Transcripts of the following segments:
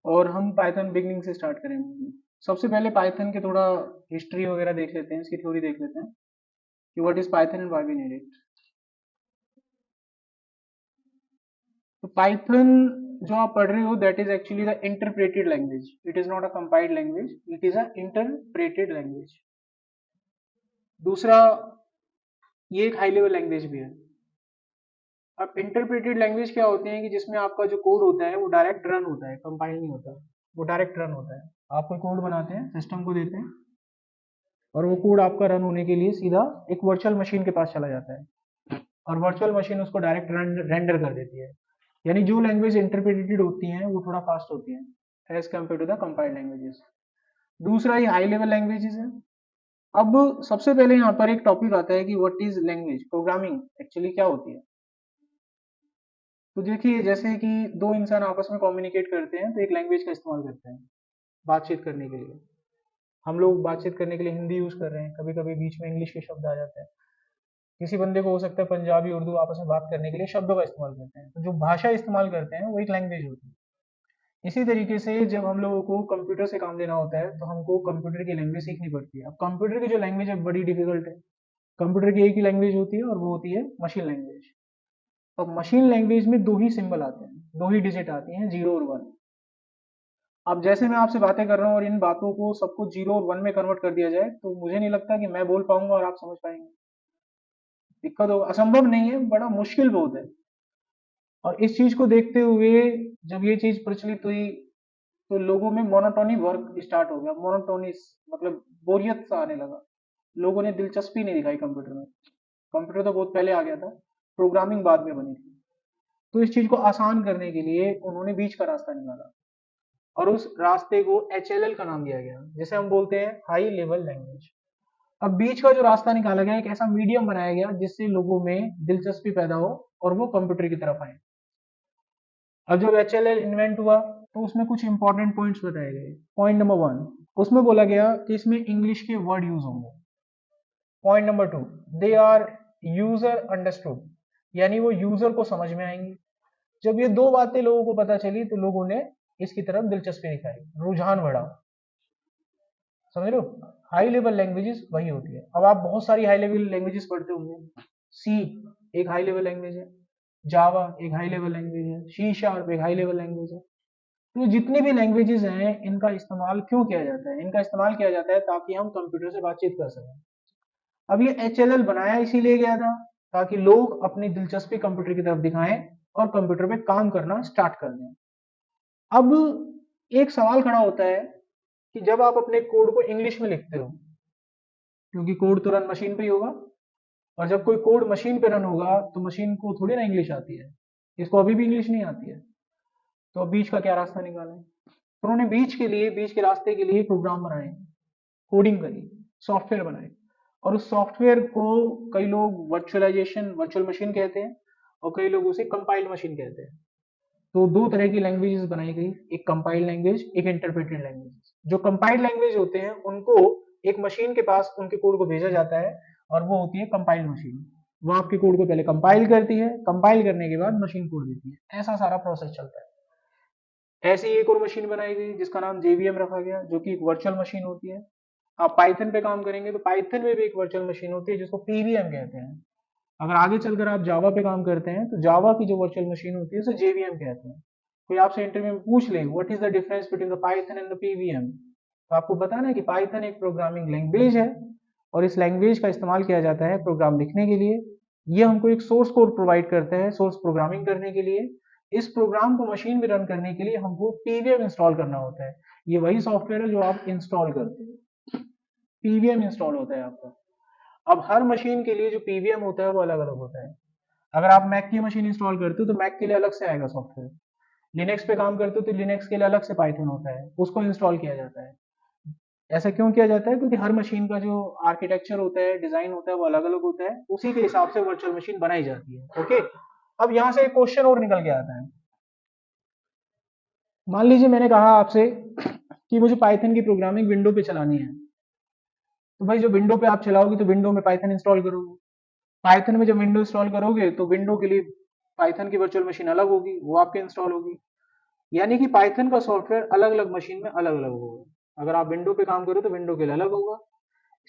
और हम Python beginning से स्टार्ट करेंगे। सबसे पहले पाइथन के थोड़ा हिस्ट्री वगैरह देख लेते हैं, इसकी थ्योरी देख लेते हैं कि what is Python and why we need it. तो पाइथन जो आप पढ़ रहे हो that is actually the interpreted language, it is not a compiled language, it is a interpreted language. दूसरा, ये एक हाई लेवल लैंग्वेज भी है। अब इंटरप्रेटेड लैंग्वेज क्या होते हैं कि जिसमें आपका जो कोड होता है वो डायरेक्ट रन होता है, कंपाइल नहीं होता, वो डायरेक्ट रन होता है। आप कोई कोड बनाते हैं, सिस्टम को देते हैं, और वो कोड आपका रन होने के लिए सीधा एक वर्चुअल मशीन के पास चला जाता है, और वर्चुअल मशीन उसको डायरेक्ट रेंडर कर देती है। यानी जो लैंग्वेज इंटरप्रेटेड होती हैं वो थोड़ा फास्ट होती हैं as compare to the compiled languages. दूसरा, ये हाई लेवल लैंग्वेजेस है। अब सबसे पहले यहाँ पर एक टॉपिक आता है कि what is language, programming actually क्या होती है। तो देखिए, जैसे कि दो इंसान आपस में कम्युनिकेट करते हैं तो एक लैंग्वेज का इस्तेमाल करते हैं बातचीत करने के लिए। हम लोग बातचीत करने के लिए हिंदी यूज कर रहे हैं, कभी कभी बीच में इंग्लिश के शब्द आ जाते हैं। किसी बंदे को हो सकता है पंजाबी उर्दू आपस में बात करने के लिए शब्दों का इस्तेमाल करते हैं, तो जो भाषा इस्तेमाल करते हैं वो एक लैंग्वेज होती है। इसी तरीके से जब हम लोगों को कंप्यूटर से काम लेना होता है तो हमको कंप्यूटर की लैंग्वेज सीखनी पड़ती है। अब कंप्यूटर की जो लैंग्वेज है बड़ी डिफिकल्ट है। कंप्यूटर की एक ही लैंग्वेज होती है और वो होती है मशीन लैंग्वेज। अब मशीन लैंग्वेज में दो ही सिंबल आते हैं, दो ही डिजिट आती हैं, 0 और 1। अब जैसे मैं आपसे बातें कर रहा हूँ और इन बातों को सबको 0 और 1 में कन्वर्ट कर दिया जाए तो मुझे नहीं लगता कि मैं बोल पाऊंगा और आप समझ पाएंगे। दिक्कत होगा, असंभव नहीं है, बड़ा मुश्किल बहुत है। और इस चीज को देखते हुए जब ये चीज प्रचलित हुई तो लोगों में मोनोटोनी वर्क स्टार्ट हो गया। मोनोटोनिस मतलब बोरियत सा आने लगा। लोगों ने दिलचस्पी नहीं दिखाई कंप्यूटर में। कंप्यूटर तो बहुत पहले आ गया था, प्रोग्रामिंग बाद में बनी थी। तो इस चीज को आसान करने के लिए उन्होंने बीच का रास्ता निकाला, और उस रास्ते को HLL का नाम दिया गया, जिसे हम बोलते हैं हाई लेवल लैंग्वेज। अब बीच का जो रास्ता निकाला गया, एक ऐसा मीडियम बनाया गया जिससे लोगों में दिलचस्पी पैदा हो और वो कंप्यूटर की तरफ आए। अब जब HLL इन्वेंट हुआ तो उसमें कुछ इंपॉर्टेंट पॉइंट्स बताए गए। पॉइंट नंबर 1, उसमें बोला गया कि इसमें इंग्लिश के वर्ड यूज होंगे। Point number 2, they are user understood, यानी वो यूजर को समझ में आएंगी। जब ये दो बातें लोगों को पता चली तो लोगों ने इसकी तरफ दिलचस्पी दिखाई, रुझान बढ़ा। समझ लो, हाई लेवल लैंग्वेजेस वही होती है। अब आप बहुत सारी हाई लेवल लैंग्वेजेस पढ़ते होंगे। सी एक हाई लेवल लैंग्वेज है, जावा एक हाई लेवल लैंग्वेज है, सी शार्प एक हाई लेवल लैंग्वेज है। तो जितनी भी लैंग्वेजेस हैं इनका इस्तेमाल क्यों किया जाता है? इनका इस्तेमाल किया जाता है ताकि हम कंप्यूटर से बातचीत कर सकें। अब ये HLL बनाया इसीलिए गया था ताकि लोग अपनी दिलचस्पी कंप्यूटर की तरफ दिखाएं और कंप्यूटर पे काम करना स्टार्ट कर दें। अब एक सवाल खड़ा होता है कि जब आप अपने कोड को इंग्लिश में लिखते हो, क्योंकि कोड तो रन मशीन पे ही होगा, और जब कोई कोड मशीन पे रन होगा तो मशीन को थोड़ी ना इंग्लिश आती है, इसको अभी भी इंग्लिश नहीं आती है। तो अब बीच का क्या रास्ता निकालें? तो उन्होंने बीच के लिए, बीच के रास्ते के लिए प्रोग्राम बनाए, कोडिंग करी, सॉफ्टवेयर बनाए। और उस सॉफ्टवेयर को कई लोग वर्चुअलाइजेशन, वर्चुअल मशीन कहते हैं, और कई लोग उसे कंपाइल्ड मशीन कहते हैं। तो दो तरह की लैंग्वेजेस बनाई गई, एक कंपाइल्ड लैंग्वेज, एक इंटरप्रेटेड लैंग्वेज। जो कंपाइल्ड लैंग्वेज होते हैं उनको एक मशीन के पास उनके कोड को भेजा जाता है, और वो होती है कंपाइल्ड मशीन। वो आपके कोड को पहले कंपाइल करती है, कंपाइल करने के बाद मशीन कोड देती है। ऐसा सारा प्रोसेस चलता है। ऐसी एक और मशीन बनाई गई जिसका नाम JVM रखा गया, जो कि एक वर्चुअल मशीन होती है। आप पाइथन पे काम करेंगे तो पाइथन में भी एक वर्चुअल मशीन होती है जिसको PVM कहते हैं। अगर आगे चलकर आप जावा पे काम करते हैं तो जावा की जो वर्चुअल मशीन होती है उसे JVM कहते हैं। कोई आपसे इंटरव्यू में पूछ ले what is the difference between the Python and the PVM, तो आपको बताना है कि पाइथन एक प्रोग्रामिंग लैंग्वेज है, और इस लैंग्वेज का इस्तेमाल किया जाता है प्रोग्राम लिखने के लिए। ये हमको एक सोर्स कोड प्रोवाइड करता है सोर्स प्रोग्रामिंग करने के लिए। इस प्रोग्राम को मशीन में रन करने के लिए हमको PVM इंस्टॉल करना होता है। ये वही सॉफ्टवेयर है जो आप इंस्टॉल करते हैं, PVM इंस्टॉल होता है आपका। अब हर मशीन के लिए जो PVM होता है वो अलग अलग होता है। अगर आप मैक की मशीन इंस्टॉल करते हो तो मैक के लिए अलग से आएगा सॉफ्टवेयर। लिनक्स पे काम करते हो तो लिनक्स के लिए अलग से पाइथन होता है, उसको इंस्टॉल किया जाता है। ऐसा क्यों किया जाता है? क्योंकि हर मशीन का जो आर्किटेक्चर होता है, डिजाइन होता है, वो अलग अलग होता है, उसी के हिसाब से वर्चुअल मशीन बनाई जाती है। ओके, अब यहाँ से एक क्वेश्चन और निकल के आता है। मान लीजिए मैंने कहा आपसे कि मुझे पाइथन की प्रोग्रामिंग विंडो पे चलानी है, तो भाई जो विंडो पे आप चलाओगे तो विंडो में पाइथन इंस्टॉल करोगे। पाइथन में जब विंडो इंस्टॉल करोगे तो विंडो के लिए पाइथन की वर्चुअल मशीन अलग होगी, वो आपके इंस्टॉल होगी। यानी कि पाइथन का सॉफ्टवेयर अलग अलग मशीन में अलग अलग होगा। अगर आप विंडो पे काम करो तो विंडो के लिए अलग होगा।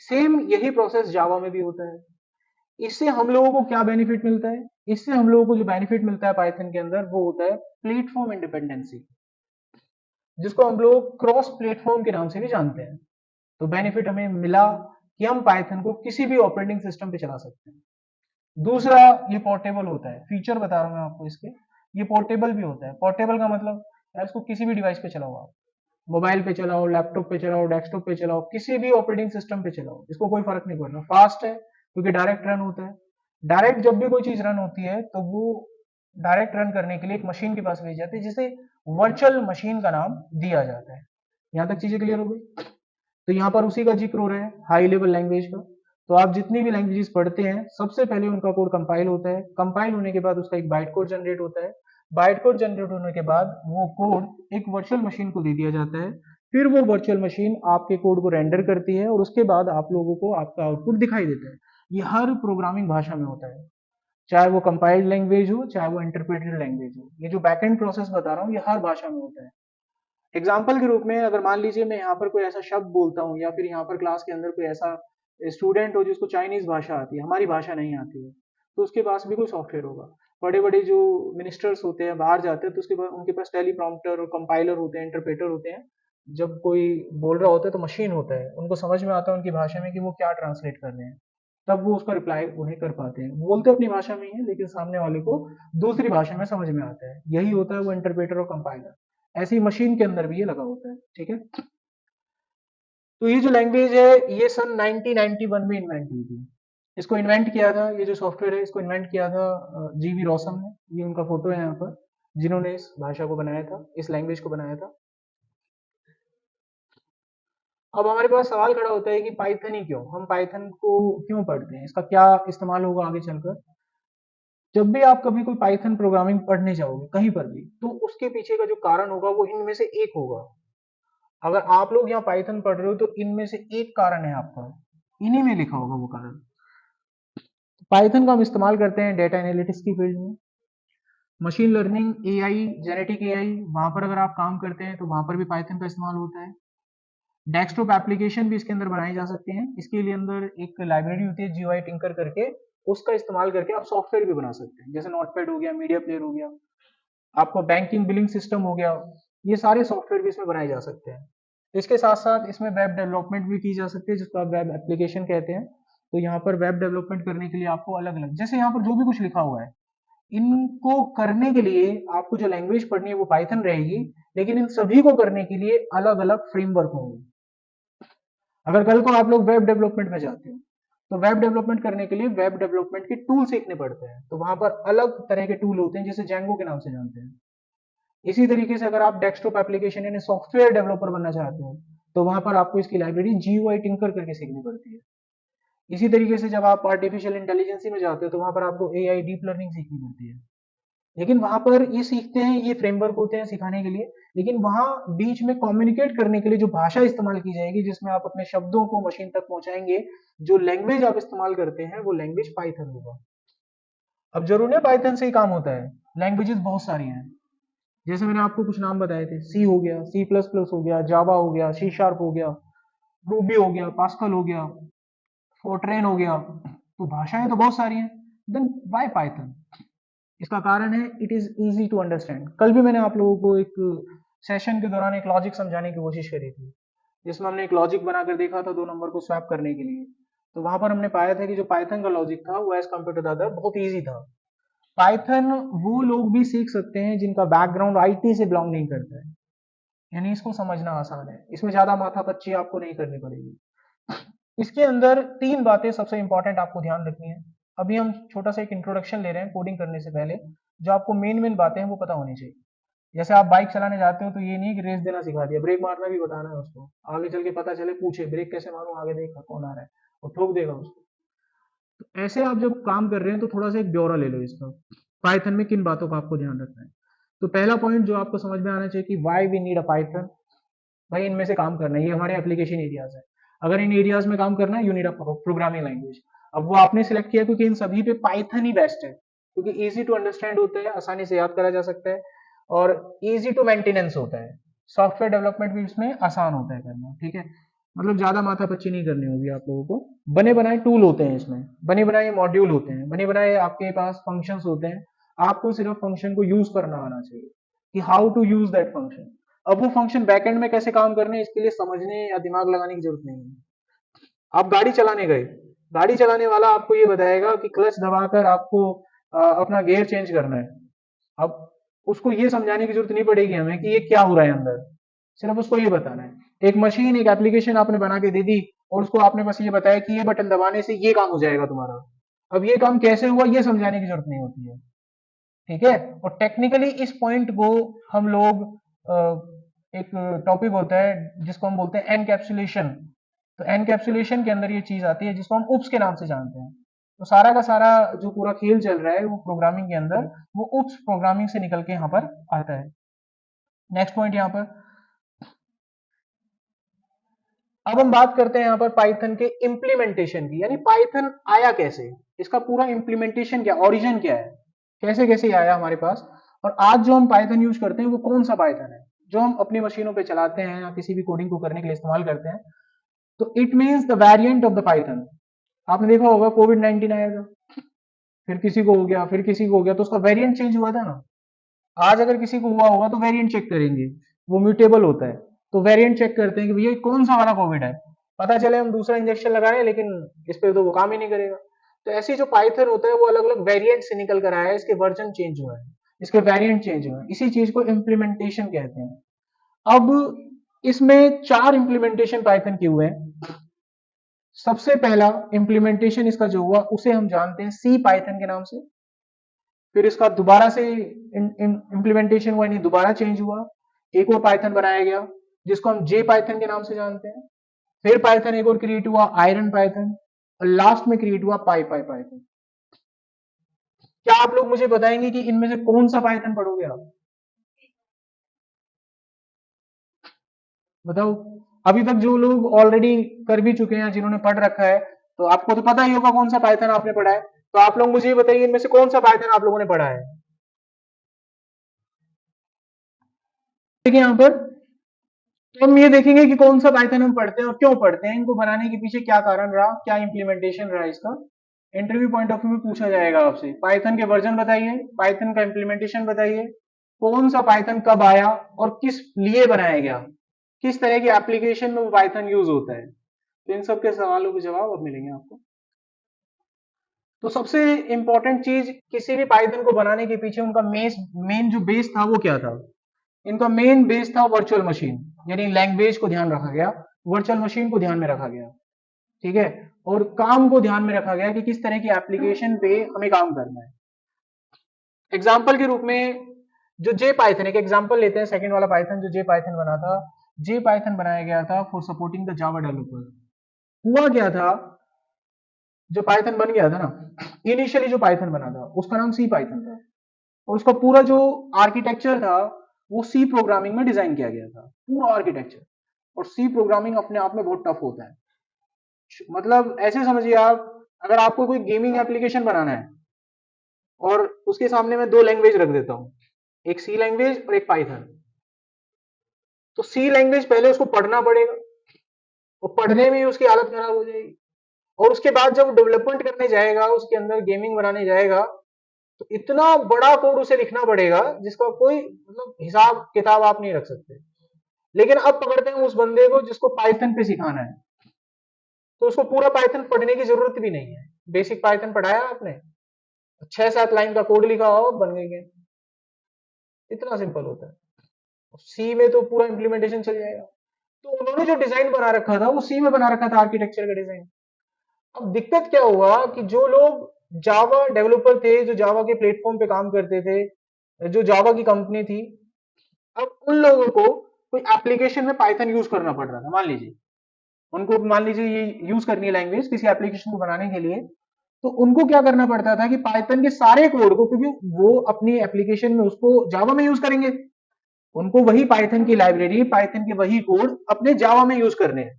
सेम यही प्रोसेस जावा में भी होता है। इससे हम लोगों को क्या बेनिफिट मिलता है? इससे हम लोगों को जो बेनिफिट मिलता है पाइथन के अंदर वो होता है प्लेटफॉर्म इंडिपेंडेंसी, जिसको हम लोग क्रॉस प्लेटफॉर्म के नाम से भी जानते हैं। तो बेनिफिट हमें मिला कि हम पाइथन को किसी भी ऑपरेटिंग सिस्टम पे चला सकते हैं। दूसरा, ये पोर्टेबल होता है। फीचर बता रहा हूं मैं आपको इसके, ये पोर्टेबल भी होता है। पोर्टेबल का मतलब यार इसको किसी भी डिवाइस पे चलाओ आप, मोबाइल पे चलाओ, लैपटॉप पे चलाओ, डेस्कटॉप पे चलाओ, किसी भी ऑपरेटिंग सिस्टम पे चलाओ, इसको कोई फर्क नहीं पड़ता। फास्ट है क्योंकि डायरेक्ट रन होता है। डायरेक्ट जब भी कोई चीज रन होती है तो वो डायरेक्ट रन करने के लिए एक मशीन के पास भेजी जाती है जिसे वर्चुअल मशीन का नाम दिया जाता है। यहाँ तक चीजें क्लियर हो गई? तो यहाँ पर उसी का जिक्र हो रहा है, हाई लेवल लैंग्वेज का। तो आप जितनी भी लैंग्वेजेस पढ़ते हैं सबसे पहले उनका कोड कंपाइल होता है। कंपाइल होने के बाद उसका एक बाइट कोड जनरेट होता है। बाइट कोड जनरेट होने के बाद वो कोड एक वर्चुअल मशीन को दे दिया जाता है। फिर वो वर्चुअल मशीन आपके कोड को रेंडर करती है और उसके बाद आप लोगों को आपका आउटपुट दिखाई देता है। ये हर प्रोग्रामिंग भाषा में होता है, चाहे वो कंपाइल्ड लैंग्वेज हो चाहे वो इंटरप्रेटेड लैंग्वेज हो। ये जो बैकएंड प्रोसेस बता रहा हूँ ये हर भाषा में होता है। एग्जाम्पल के रूप में अगर मान लीजिए मैं यहाँ पर कोई ऐसा शब्द बोलता हूँ या फिर यहाँ पर क्लास के अंदर कोई ऐसा स्टूडेंट हो जिसको चाइनीज भाषा आती है, हमारी भाषा नहीं आती है, तो उसके पास भी कोई सॉफ्टवेयर होगा। बड़े बड़े जो मिनिस्टर्स होते हैं बाहर जाते हैं तो उसके पास उनके पास टेलीप्रॉम्प्टर और कंपाइलर होते हैं, इंटरप्रेटर होते हैं। जब कोई बोल रहा होता है तो मशीन होता है, उनको समझ में आता है उनकी भाषा में कि वो क्या ट्रांसलेट कर रहे हैं, तब वो उसका रिप्लाई उन्हें कर पाते हैं। बोलते अपनी भाषा में ही है लेकिन सामने वाले को दूसरी भाषा में समझ में आता है, यही होता है वो इंटरप्रेटर और कंपाइलर। ऐसी मशीन के अंदर भी ये लगा होता है। ठीक है, तो ये जो लैंग्वेज है ये सन 1991 में इन्वेंट हुई थी। इसको इन्वेंट किया था, ये जो सॉफ्टवेयर है इसको इन्वेंट किया था जीवी रॉसम ने। ये उनका फोटो है यहाँ पर, जिन्होंने इस भाषा को बनाया था, इस लैंग्वेज को बनाया था। अब हमारे पास सवाल खड़ा होता है कि पाइथन ही क्यों, हम पाइथन को क्यों पढ़ते हैं, इसका क्या इस्तेमाल होगा आगे चलकर। जब भी आप कभी कोई पाइथन प्रोग्रामिंग पढ़ने जाओगे कहीं पर भी, तो उसके पीछे का जो कारण होगा वो इनमें से एक होगा। अगर आप लोग यहाँ पाइथन पढ़ रहे हो तो इनमें से एक कारण है आपका, इन्हीं में लिखा होगा वो कारण। पाइथन का हम इस्तेमाल करते हैं डेटा एनालिटिक्स की फील्ड में, machine learning, AI, genetic AI, वहां पर अगर आप काम करते हैं तो वहां पर भी पाइथन का इस्तेमाल होता है। डेस्कटॉप एप्लीकेशन भी इसके अंदर बनाए जा सकते हैं, इसके लिए अंदर एक लाइब्रेरी होती है जीयूआई टिंकर करके, उसका इस्तेमाल करके आप सॉफ्टवेयर भी बना सकते हैं, जैसे नोटपैड हो गया, मीडिया प्लेयर हो गया, आपको बैंकिंग बिलिंग सिस्टम हो गया, ये सारे सॉफ्टवेयर भी इसमें बनाए जा सकते हैं। इसके साथ साथ इसमें वेब डेवलपमेंट भी की जा सकती है जिसको आप वेब एप्लीकेशन कहते हैं। तो यहाँ पर वेब डेवलपमेंट करने के लिए आपको अलग अलग, जैसे यहाँ पर जो भी कुछ लिखा हुआ है, इनको करने के लिए आपको जो लैंग्वेज पढ़नी है वो पाइथन रहेगी, लेकिन इन सभी को करने के लिए अलग अलग फ्रेमवर्क होंगे। अगर कल को आप लोग वेब डेवलपमेंट में जाते हो तो वेब डेवलपमेंट करने के लिए वेब डेवलपमेंट के टूल सीखने पड़ते हैं, तो वहां पर अलग तरह के टूल होते हैं जिसे जेंगो के नाम से जानते हैं। इसी तरीके से अगर आप डेस्कटॉप एप्लीकेशन यानी सॉफ्टवेयर डेवलपर बनना चाहते हो तो वहां पर आपको इसकी लाइब्रेरी जीयूआई टिंकर करके सीखनी पड़ती है। इसी तरीके से जब आप आर्टिफिशियल इंटेलिजेंसी में जाते हो तो वहां पर आपको एआई डीप लर्निंग सीखनी पड़ती है। लेकिन वहां पर ये सीखते हैं, ये फ्रेमवर्क होते हैं सिखाने के लिए, लेकिन वहां बीच में कम्युनिकेट करने के लिए जो भाषा इस्तेमाल की जाएगी जिसमें आप अपने शब्दों को मशीन तक पहुंचाएंगे, जो लैंग्वेज आप इस्तेमाल करते हैं वो लैंग्वेज पाइथन होगा। अब जरूर नहीं पाइथन से ही काम होता है, लैंग्वेजेस बहुत सारी हैं। जैसे मैंने आपको कुछ नाम बताए थे, सी हो गया, सी प्लस प्लस हो गया, जावा हो गया, सी शार्प हो गया, रूबी हो गया, पास्कल हो गया, फोर्ट्रेन हो गया, तो भाषाएं तो बहुत सारी हैं। Then why Python? इसका कारण है it is easy to understand. कल भी मैंने आप लोगों को एक सेशन के दौरान एक लॉजिक समझाने की कोशिश करी थी, जिसमें हमने एक लॉजिक बनाकर देखा था 2 नंबर को स्वैप करने के लिए। तो वहां पर हमने पाया था कि जो पाइथन का लॉजिक था वो एज कम्पेयर टू अदर बहुत ईजी था। पाइथन वो लोग भी सीख सकते हैं जिनका बैकग्राउंड आईटी से बिलोंग नहीं करता है, यानी इसको समझना आसान है, इसमें ज्यादा माथापच्ची आपको नहीं करनी पड़ेगी। इसके अंदर 3 बातें सबसे इंपॉर्टेंट आपको ध्यान रखनी है। अभी हम छोटा सा एक इंट्रोडक्शन ले रहे हैं कोडिंग करने से पहले, जो आपको मेन मेन बातें हैं वो पता होनी चाहिए। जैसे आप बाइक चलाने जाते हो तो ये नहीं कि रेस देना सिखा दिया, ब्रेक मारना भी बताना है उसको, आगे चल के पता चले पूछे ब्रेक कैसे मारूं, आगे देखा कौन आ रहा है और ठोक देगा उसको। तो ऐसे आप जब काम कर रहे हैं तो थोड़ा सा एक ब्यौरा ले लो इसका, पाइथन में किन बातों का आपको ध्यान रखना है। तो पहला पॉइंट जो आपको समझ में आना चाहिए कि why we need a Python. भाई इनमें से काम करना है, ये हमारे एप्लीकेशन एरियाज है, अगर इन एरियाज में काम करना है you need a programming language. अब वो आपने सिलेक्ट किया क्योंकि इन सभी पे पाइथन ही बेस्ट है, क्योंकि इजी टू अंडरस्टैंड होता है, आसानी से याद करा जा सकता है। और इजी टू मेंटेनेंस होता है। सॉफ्टवेयर डेवलपमेंट भी इसमें आसान होता है करना, ठीक है। मतलब ज्यादा माथापच्ची नहीं करनी होगी आप लोगों को। बने बनाए टूल होते हैं इसमें, बने बनाए मॉड्यूल होते हैं, बने बनाए आपके पास फंक्शंस होते हैं। आपको सिर्फ फंक्शन को यूज करना आना चाहिए कि how to use that function. अब वो फंक्शन बैकएंड में कैसे काम करने इसके लिए समझने या दिमाग लगाने की जरूरत नहीं है। आप गाड़ी चलाने गए, गाड़ी चलाने वाला आपको ये बताएगा कि क्लच दबाकर आपको अपना गियर चेंज करना है। अब उसको ये समझाने की जरूरत नहीं पड़ेगी हमें कि ये क्या हो रहा है अंदर, सिर्फ उसको ये बताना है। एक मशीन, एक एप्लीकेशन आपने बना के दे दी और उसको आपने बस ये बताया कि ये बटन दबाने से ये काम हो जाएगा तुम्हारा। अब ये काम कैसे हुआ ये समझाने की जरूरत नहीं होती है, ठीक है। और टेक्निकली इस पॉइंट को हम लोग एक टॉपिक होता है जिसको हम बोलते हैं एनकैप्सुलेशन। तो एनकैप्सुलेशन के अंदर ये चीज आती है जिसको हम उप्स के नाम से जानते हैं। तो सारा का सारा जो पूरा खेल चल रहा है वो प्रोग्रामिंग के अंदर, वो उप्स प्रोग्रामिंग से निकल के यहाँ पर आता है। नेक्स्ट पॉइंट यहाँ पर, अब हम बात करते हैं यहाँ पर पाइथन के इम्प्लीमेंटेशन की, यानी पाइथन आया कैसे, इसका पूरा इम्प्लीमेंटेशन क्या, ओरिजिन क्या है, कैसे कैसे आया हमारे पास। और आज जो हम पाइथन यूज करते हैं वो कौन सा पाइथन है जो हम अपनी मशीनों पे चलाते हैं या किसी भी कोडिंग को करने के लिए इस्तेमाल करते हैं। तो it means the variant of the Python. आपने देखा होगा कोविड-19 आया था, फिर किसी को हो गया, फिर किसी को हो गया, तो उसका वेरिएंट चेंज हुआ था ना। आज अगर किसी को हुआ होगा तो वेरिएंट चेक करेंगे, वो म्यूटेबल होता है। तो वेरिएंट चेक करते हैं कि भैया कौन सा वाला कोविड है, पता चले हम दूसरा इंजेक्शन लगा रहे हैं लेकिन इस पे तो वो काम ही नहीं करेगा। तो ऐसे जो पाइथन होता है वो अलग अलग वेरिएंट से निकल कर आया है, इसके वर्जन चेंज हुआ है, इसके वेरिएंट चेंज हुए हैं, इसी चीज को इम्प्लीमेंटेशन कहते हैं। अब इसमें 4 इम्प्लीमेंटेशन पाइथन के हुए हैं। सबसे पहला इम्प्लीमेंटेशन इसका जो हुआ उसे हम जानते हैं सी पाइथन के नाम से। फिर इसका दोबारा से इम्प्लीमेंटेशन हुआ, यानी दोबारा चेंज हुआ, एक और पाइथन बनाया गया जिसको हम जे पाइथन के नाम से जानते हैं। फिर पाइथन एक और क्रिएट हुआ, आयरन पाइथन, और लास्ट में क्रिएट हुआ पाई पाई पाइथन। क्या आप लोग मुझे बताएंगे कि इनमें से कौन सा पाइथन पढ़ोगे आप, बताओ। अभी तक जो लोग ऑलरेडी कर भी चुके हैं, जिन्होंने पढ़ रखा है, तो आपको तो पता ही होगा कौन सा पाइथन आपने पढ़ा है। तो आप लोग मुझे ये बताइए इनमें से कौन सा पाइथन आप लोगों ने पढ़ा है। देखिए यहाँ पर, तो हम ये देखेंगे कि कौन सा पाइथन हम पढ़ते हैं और क्यों पढ़ते हैं, इनको बनाने के पीछे क्या कारण रहा, क्या इंप्लीमेंटेशन रहा इसका। इंटरव्यू पॉइंट ऑफ व्यू में पूछा जाएगा आपसे, पाइथन के वर्जन बताइए, पाइथन का इंप्लीमेंटेशन बताइए, कौन सा पाइथन कब आया और किस लिए बनाया गया, किस तरह की एप्लीकेशन में वो पाइथन यूज होता है। तो इन सब के सवालों के जवाब अब मिलेंगे आपको। तो सबसे इंपॉर्टेंट चीज किसी भी पाइथन को बनाने के पीछे उनका मेन जो बेस था वो क्या था। इनका मेन बेस था वर्चुअल मशीन, यानी लैंग्वेज को ध्यान रखा गया, वर्चुअल मशीन को ध्यान में रखा गया, ठीक है। और काम को ध्यान में रखा गया कि किस तरह की एप्लीकेशन पे हमें काम करना है। एग्जाम्पल के रूप में जो जे पाइथन, एक एग्जाम्पल लेते हैं, सेकंड वाला पाइथन जो जे पाइथन बना था, जे पाइथन बनाया गया था for supporting the Java developer. हुआ क्या था, जो पाइथन बन गया था ना, इनिशियली जो पाइथन बना था उसका नाम सी पाइथन था, और उसका पूरा जो आर्किटेक्चर था वो सी प्रोग्रामिंग में डिजाइन किया गया था, पूरा आर्किटेक्चर। और सी प्रोग्रामिंग अपने आप में बहुत टफ होता है। मतलब ऐसे समझिए आप, अगर आपको कोई गेमिंग एप्लीकेशन बनाना है और उसके सामने मैं 2 लैंग्वेज रख देता हूँ, एक सी लैंग्वेज और एक पाइथन। तो सी लैंग्वेज पहले उसको पढ़ना पड़ेगा, और पढ़ने में ही उसकी हालत खराब हो जाएगी। और उसके बाद जब डेवलपमेंट करने जाएगा, उसके अंदर गेमिंग बनाने जाएगा, तो इतना बड़ा कोड उसे लिखना पड़ेगा जिसका कोई मतलब हिसाब किताब आप नहीं रख सकते। लेकिन अब पकड़ते हैं उस बंदे को जिसको पाइथन पे सिखाना है, तो उसको पूरा पाइथन पढ़ने की जरूरत भी नहीं है। बेसिक पाइथन पढ़ाया आपने, 6-7 लाइन का कोड लिखा हो, बन गई गेम। इतना सिंपल होता है। सी में तो पूरा इंप्लीमेंटेशन चल जाएगा। तो उन्होंने जो डिजाइन बना रखा था वो सी में बना रखा था, आर्किटेक्चर का डिजाइन। अब दिक्कत क्या हुआ कि जो लोग जावा डेवलपर थे, जो जावा के प्लेटफॉर्म पे काम करते थे, जो जावा की कंपनी थी, अब उन लोगों को कोई एप्लीकेशन में पाइथन यूज करना पड़ रहा था। मान लीजिए उनको, मान लीजिए ये यूज करनी है लैंग्वेज किसी एप्लीकेशन को बनाने के लिए, तो उनको क्या करना पड़ता था कि पाइथन के सारे कोड को, क्योंकि वो अपनी एप्लीकेशन में उसको जावा में यूज करेंगे, उनको वही पाइथन की लाइब्रेरी, पाइथन के वही कोड अपने जावा में यूज करने हैं।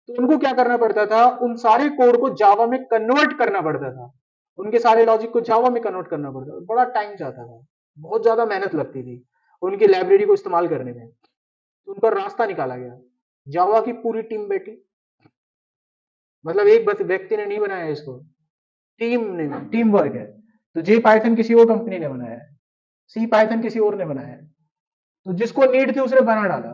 तो उनको क्या करना पड़ता था, उन सारे कोड को जावा में कन्वर्ट करना पड़ता था, उनके सारे लॉजिक को जावा में कन्वर्ट करना पड़ता था, बड़ा टाइम जाता था, बहुत ज्यादा मेहनत लगती थी। उनकी लाइब्रेरी को इस्तेमाल करने में, तो उनका रास्ता निकाला गया। जावा की पूरी टीम बैठी, मतलब एक बस व्यक्ति ने नहीं बनाया इसको, टीम ने, टीम वर्क है। तो जे पाइथन किसी और कंपनी ने बनाया है, सी पाइथन किसी और ने बनाया है, तो जिसको नीड थी उसने बना डाला।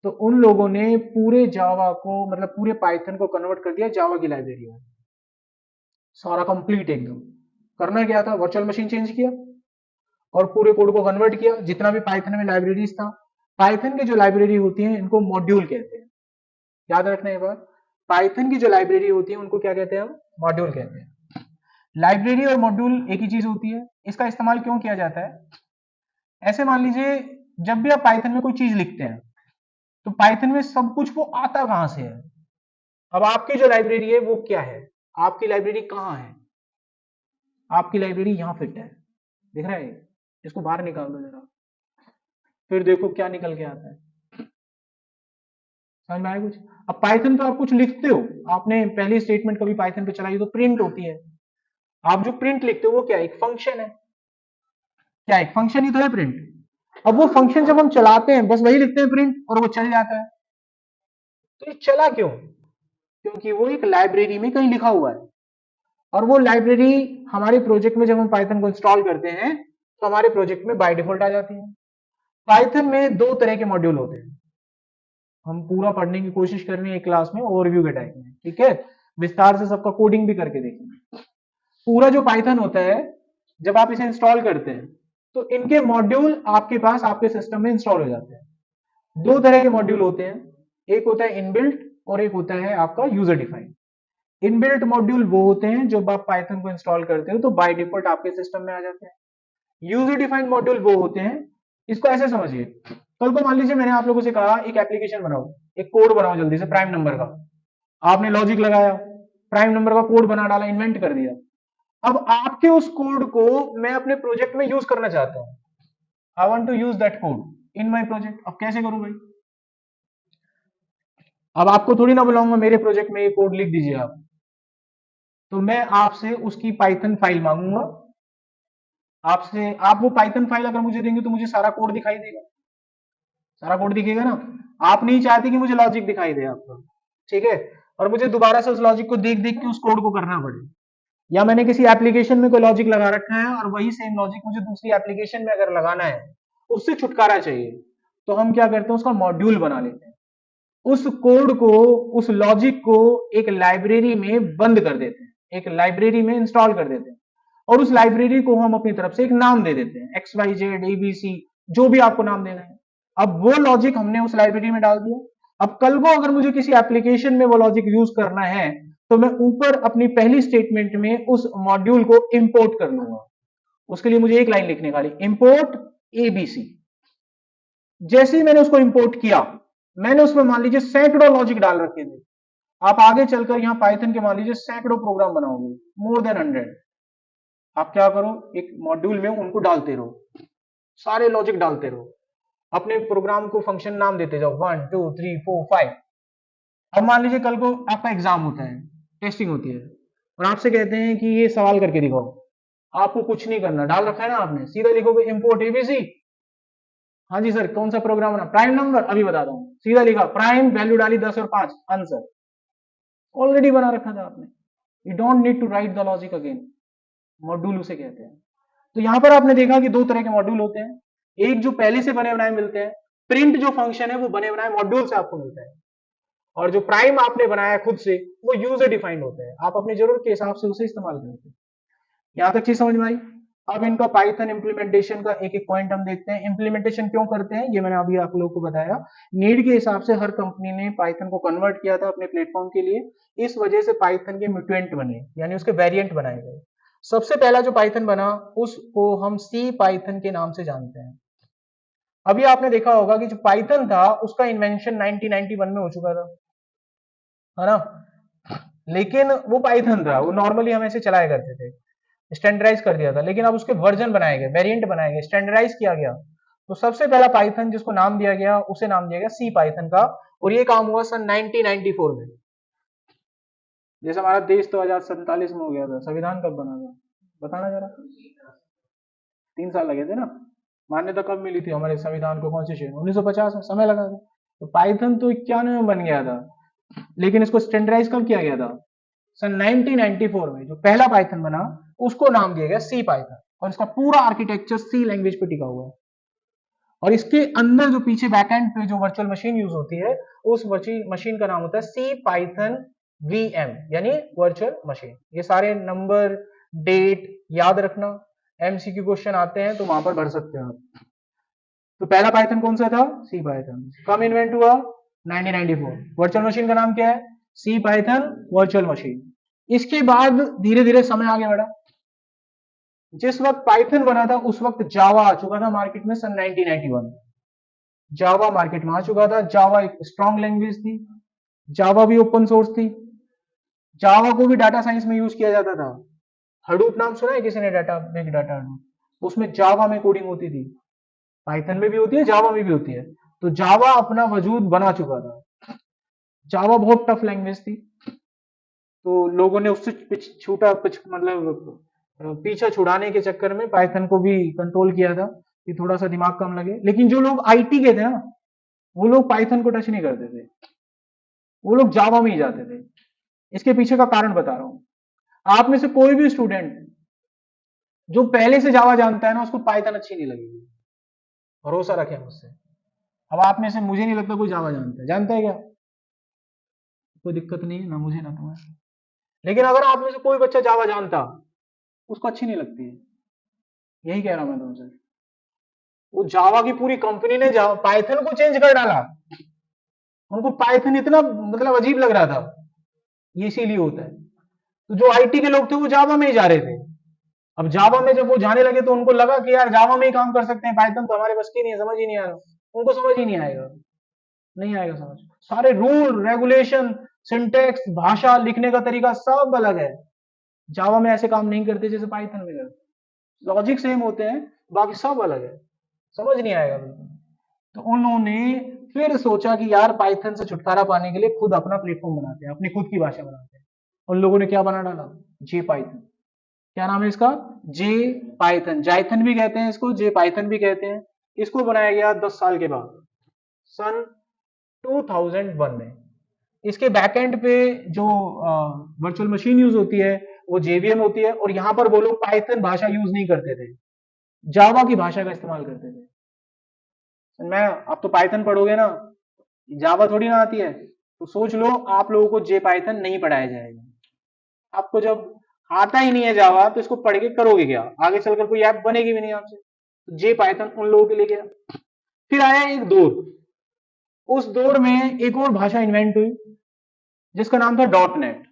तो उन लोगों ने पूरे जावा को, मतलब पूरे पाइथन को कन्वर्ट कर दिया जावा की लाइब्रेरी में, सारा कंप्लीट एकदम। करना क्या था, वर्चुअल मशीन चेंज किया और पूरे कोड को कन्वर्ट किया, जितना भी पाइथन में लाइब्रेरीज था। पाइथन की जो लाइब्रेरी होती है इनको मॉड्यूल कहते हैं, याद रखना ये बात। पाइथन की जो लाइब्रेरी होती है उनको क्या कहते हैं हम, मॉड्यूल कहते हैं। लाइब्रेरी और मॉड्यूल एक ही चीज होती है। इसका इस्तेमाल क्यों किया जाता है, ऐसे मान लीजिए जब भी आप पाइथन में कोई चीज लिखते हैं तो पाइथन में सब कुछ वो आता कहां से है। अब आपकी जो लाइब्रेरी है वो क्या है, आपकी लाइब्रेरी कहां है, आपकी लाइब्रेरी यहां फिट है, दिख रहा है, इसको बाहर निकाल दो जरा, फिर देखो क्या निकल के आता है। समझ में आया कुछ। अब पाइथन पे आप कुछ लिखते हो, आपने पहली स्टेटमेंट कभी पाइथन पे चलाई तो प्रिंट होती है। आप जो प्रिंट लिखते हो वो क्या, एक फंक्शन है, क्या एक फंक्शन ही तो है प्रिंट। अब वो फंक्शन जब हम चलाते हैं बस वही लिखते हैं प्रिंट और वो चल जाता है। तो ये चला क्यों, क्योंकि वो एक लाइब्रेरी में कहीं लिखा हुआ है, और वो लाइब्रेरी हमारे प्रोजेक्ट में जब हम पाइथन को इंस्टॉल करते हैं तो हमारे प्रोजेक्ट में बाय डिफॉल्ट आ जाती है। पाइथन में दो तरह के मॉड्यूल होते हैं, हम पूरा पढ़ने की कोशिश कर रहे हैं एक क्लास में ओवरव्यू के टाइप में, ठीक है, विस्तार से सबका कोडिंग भी करके देखेंगे। पूरा जो पाइथन होता है जब आप इसे इंस्टॉल करते हैं तो इनके मॉड्यूल आपके पास आपके सिस्टम में इंस्टॉल हो जाते हैं। दो तरह के मॉड्यूल होते हैं, एक होता है इनबिल्ट और एक होता है आपका यूजर डिफाइंड। इनबिल्ट मॉड्यूल वो होते हैं जब आप पाइथन को इंस्टॉल करते हो तो बाय डिफॉल्ट आपके सिस्टम में आ जाते हैं। यूजर डिफाइंड मॉड्यूल वो होते हैं, इसको ऐसे समझिए, कल को मान लीजिए मैंने आप लोगों से कहा एक एप्लीकेशन बनाओ, एक कोड बनाओ जल्दी से प्राइम नंबर का, आपने लॉजिक लगाया, प्राइम नंबर का कोड बना डाला, इन्वेंट कर दिया। अब आपके उस कोड को मैं अपने प्रोजेक्ट में यूज करना चाहता हूं, I want to use that code in my project. अब कैसे करूं भाई, अब आपको थोड़ी ना बुलाऊंगा मेरे प्रोजेक्ट में ये कोड लिख दीजिए आप, तो मैं आपसे उसकी पाइथन फाइल मांगूंगा आपसे, आप वो पाइथन फाइल अगर मुझे देंगे तो मुझे सारा कोड दिखाई देगा, सारा कोड दिखेगा ना। आप नहीं चाहते कि मुझे लॉजिक दिखाई दे आपको, ठीक है, और मुझे दोबारा से उस लॉजिक को देख देख के उस कोड को करना पड़े, या मैंने किसी एप्लीकेशन में कोई लॉजिक लगा रखा है और वही सेम लॉजिक मुझे दूसरी एप्लीकेशन में अगर लगाना है, उससे छुटकारा चाहिए, तो हम क्या करते हैं उसका मॉड्यूल बना लेते हैं, उस कोड को, उस लॉजिक को एक लाइब्रेरी में बंद कर देते हैं, एक लाइब्रेरी में इंस्टॉल कर देते हैं, और उस लाइब्रेरी को हम अपनी तरफ से एक नाम दे देते हैं, एक्स वाई जेड एबीसी, जो भी आपको नाम देना है। अब वो लॉजिक हमने उस लाइब्रेरी में डाल दिया। अब कल को अगर मुझे किसी एप्लीकेशन में वो लॉजिक यूज करना है तो मैं ऊपर अपनी पहली स्टेटमेंट में उस मॉड्यूल को इंपोर्ट कर लूंगा। उसके लिए मुझे एक लाइन लिखने खाली, इंपोर्ट एबीसी। जैसे ही मैंने उसको इंपोर्ट किया, मैंने उसमें मान लीजिए सैकड़ों लॉजिक डाल रखे थे, आप आगे चलकर यहाँ पाइथन के मान लीजिए सैकड़ों प्रोग्राम बनाओगे, मोर देन 100। आप क्या करो, एक मॉड्यूल में उनको डालते रहो, सारे लॉजिक डालते रहो, अपने प्रोग्राम को फंक्शन नाम देते जाओ, 1 2 3 4 5। अब मान लीजिए कल को आपका एग्जाम होता है, टेस्टिंग होती है, और आपसे कहते हैं कि ये सवाल करके दिखाओ, आपको कुछ नहीं करना, डाल रखा है ना आपने, सीधा लिखोगे इंपोर्ट एबीसी। हाँ जी सर, कौन सा प्रोग्राम बना, प्राइम नंबर, अभी बताता हूँ, सीधा लिखा प्राइम, वैल्यू डाली 10 और 5, आंसर ऑलरेडी बना रखा था आपने। You don't need to write the logic again, module उसे कहते हैं। तो यहां पर आपने देखा कि दो तरह के मॉड्यूल होते हैं, एक जो पहले से बने बनाए मिलते हैं, प्रिंट जो फंक्शन है वो बने बनाए मॉड्यूल से आपको मिलता है, और जो प्राइम आपने बनाया खुद से वो यूजर डिफाइंड होता है, आप अपनी जरूरत के हिसाब से उसे इस्तेमाल करते हैं। यहां तक चीज समझ में आई। अब इनका पाइथन इंप्लीमेंटेशन का एक एक पॉइंट हम देखते हैं, इंप्लीमेंटेशन क्यों करते हैं ये मैंने अभी आप लोगों को बताया। नीड के हिसाब से हर कंपनी ने पाइथन को कन्वर्ट किया था अपने प्लेटफॉर्म के लिए, इस वजह से पाइथन के म्यूटेंट बने, यानी उसके वेरिएंट बनाए गए। सबसे पहला जो पाइथन बना उसको हम सी पाइथन के नाम से जानते हैं। अभी आपने देखा होगा कि जो पाइथन था उसका इन्वेंशन 1991 में हो चुका था, है ना, लेकिन वो पाइथन था, वो नॉर्मली हम ऐसे चलाया करते थे, स्टैंडर्डाइज कर दिया था, लेकिन अब उसके वर्जन बनाए गए, वेरिएंट बनाए गए, स्टैंडर्डाइज किया गया। तो सबसे पहला पाइथन जिसको नाम दिया गया उसे नाम दिया गया सी पाइथन का, और ये काम हुआ सन 1994 में। जैसे हमारा देश तो आजाद 47 में हो गया था, संविधान कब बना था बताना जरा, 3 साल लगे थे ना, मान्यता कब मिली थी हमारे संविधान को, कॉन्स्टिट्यूशन 1950 में, समय लगा था। तो पाइथन तो 91 में बन गया था, लेकिन इसको स्टैंडर्डाइज कब किया गया था? सन 1994 में जो पहला पाइथन बना उसको नाम दिया गया सी पाइथन, और इसका पूरा आर्किटेक्चर सी लैंग्वेज पे टिका हुआ है। और इसके अंदर जो पीछे बैकएंड पे जो वर्चुअल मशीन यूज होती है, उस वर्चुअल मशीन का नाम होता है सी पाइथन वीएम, यानी वर्चुअल मशीन। ये सारे नंबर, डेट याद रखना, एमसीक्यू क्वेश्चन आते हैं तो वहां पर भर सकते हो आप। तो पहला पाइथन कौन सा था? सी पाइथन। कब इन्वेंट हुआ? 1994। वर्चुअल मशीन का नाम क्या है? सी पाइथन वर्चुअल मशीन। इसके बाद धीरे धीरे समय आगे बढ़ा। जिस वक्त पाइथन बना था उस वक्त जावा आ चुका था मार्केट में, सन 1991 जावा मार्केट में आ चुका था। जावा एक स्ट्रॉन्ग लैंग्वेज थी, जावा भी ओपन सोर्स थी, जावा को भी डाटा साइंस में यूज किया जाता था। हडूप नाम सुना है किसी ने? डाटा, बिग डाटा हडूप, उसमें जावा में कोडिंग होती थी। पाइथन में भी होती है, जावा में भी होती है। तो जावा अपना वजूद बना चुका था। जावा बहुत टफ लैंग्वेज थी, तो लोगों ने उससे मतलब पीछा छुड़ाने के चक्कर में पाइथन को भी कंट्रोल किया था कि थोड़ा सा दिमाग कम लगे। लेकिन जो लोग आईटी के थे ना, वो लोग पाइथन को टच नहीं करते थे, वो लोग जावा में ही जाते थे। इसके पीछे का कारण बता रहा हूं। आप में से कोई भी स्टूडेंट जो पहले से जावा जानता है ना, उसको पाइथन अच्छी नहीं लगेगी, भरोसा रखें मुझसे। अब आप में से मुझे नहीं लगता कोई जावा जानता है, जानता है क्या? कोई दिक्कत नहीं है ना, मुझे ना तुम्हें। लेकिन अगर आप में से कोई बच्चा जावा जानता, उसको अच्छी नहीं लगती है, यही कह रहा हूं मैं तुमसे। वो जावा की पूरी कंपनी ने पाइथन को चेंज कर डाला, उनको पाइथन इतना मतलब अजीब लग रहा था, ये इसीलिए होता है। तो जो आईटी के लोग थे वो जावा में ही जा रहे थे। अब जावा में जब वो जाने लगे तो उनको लगा कि यार जावा में ही काम कर सकते हैं, पाइथन तो हमारे बस की नहीं है, समझ ही नहीं आ रहा। उनको समझ ही नहीं आएगा, नहीं आएगा समझ। सारे रूल रेगुलेशन, सिंटेक्स, भाषा, लिखने का तरीका सब अलग है। जावा में ऐसे काम नहीं करते जैसे पाइथन में करते, लॉजिक सेम होते हैं, बाकी सब अलग है, समझ नहीं आएगा बिल्कुल। तो उन्होंने फिर सोचा कि यार पाइथन से छुटकारा पाने के लिए खुद अपना प्लेटफॉर्म बनाते हैं, अपनी खुद की भाषा बनाते हैं। उन लोगों ने क्या बना डाला? जे पाइथन। क्या नाम है इसका? जे पाइथन। जाइथन भी कहते हैं इसको, जे पाइथन भी कहते हैं। इसको बनाया गया 10 साल के बाद, सन 2001 में। इसके बैकएंड पे जो वर्चुअल मशीन यूज होती है वो जेवीएम होती है, और यहां पर वो लोग पाइथन भाषा यूज नहीं करते थे, जावा की भाषा का इस्तेमाल करते थे। मैं, आप तो पाइथन पढ़ोगे ना, जावा थोड़ी ना आती है, तो सोच लो आप लोगों को जे पाइथन नहीं पढ़ाया जाएगा। आपको जब आता ही नहीं है जावा, तो इसको पढ़ के करोगे क्या? आगे चलकर कोई ऐप बनेगी भी नहीं आपसे। तो जे पाइथन उन लोगों के लिए गया। फिर आया एक दौर, उस दौर में एक और भाषा इन्वेंट हुई जिसका नाम था डॉट नेट।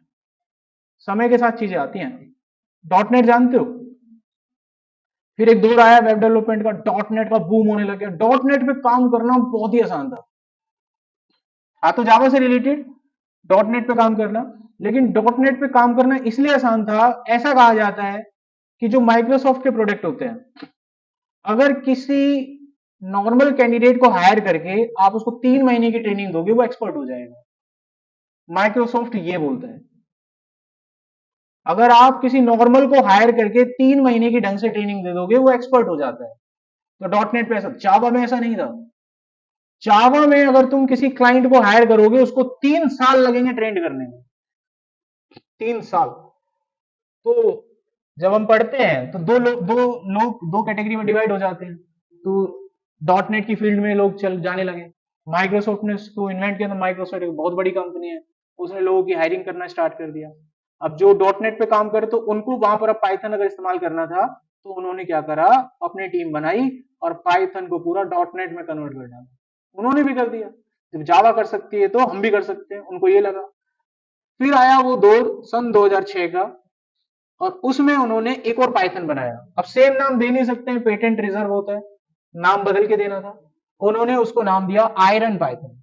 समय के साथ चीजें आती हैं। डॉट नेट जानते हो? फिर एक दौर आया वेब डेवलपमेंट का, डॉट नेट का बूम होने लग गया। डॉट नेट पे काम करना बहुत ही आसान था, तो जावा से रिलेटेड डॉट नेट पे काम करना। लेकिन डॉट नेट पे काम करना इसलिए आसान था, ऐसा कहा जाता है कि जो माइक्रोसॉफ्ट के प्रोडक्ट होते हैं, अगर किसी नॉर्मल कैंडिडेट को हायर करके आप उसको 3 महीने की ट्रेनिंग दोगे, वो एक्सपर्ट हो जाएगा। माइक्रोसॉफ्ट ये बोलता है, अगर आप किसी नॉर्मल को हायर करके 3 महीने की ढंग से ट्रेनिंग दे दोगे, वो एक्सपर्ट हो जाता है। तो डॉट नेट पे ऐसा, जावा में ऐसा नहीं था। जावा में अगर तुम किसी क्लाइंट को हायर करोगे, उसको 3 साल लगेंगे ट्रेंड करने में, 3 साल। तो जब हम पढ़ते हैं तो दो कैटेगरी में डिवाइड हो जाते हैं। तो डॉट नेट की फील्ड में लोग चल जाने लगे। माइक्रोसॉफ्ट ने इसको इन्वेंट किया, तो माइक्रोसॉफ्ट एक बहुत बड़ी कंपनी है, उसने लोगों की हायरिंग करना स्टार्ट कर दिया। अब जो डॉट नेट पे काम करे, तो उनको वहां पर अब पाइथन अगर इस्तेमाल करना था, तो उन्होंने क्या करा, अपनी टीम बनाई और पाइथन को पूरा डॉट नेट में कन्वर्ट कर डाला। उन्होंने भी कर दिया, जब जावा कर सकती है तो हम भी कर सकते हैं, उनको ये लगा। फिर आया वो दौर सन 2006 का, और उसमें उन्होंने एक और पाइथन बनाया। अब सेम नाम दे नहीं सकते हैं, पेटेंट रिजर्व होता है, नाम बदल के देना था। उन्होंने उसको नाम दिया आयरन पाइथन।